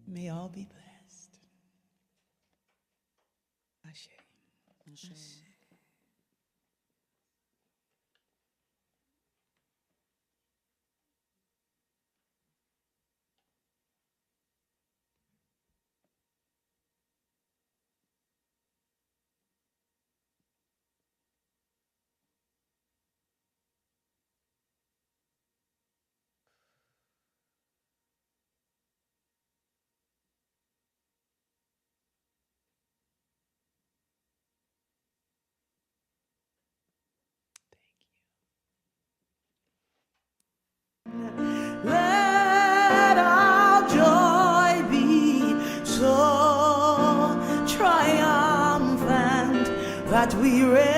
may all be blessed. Ashe. Let our joy be so triumphant that we rest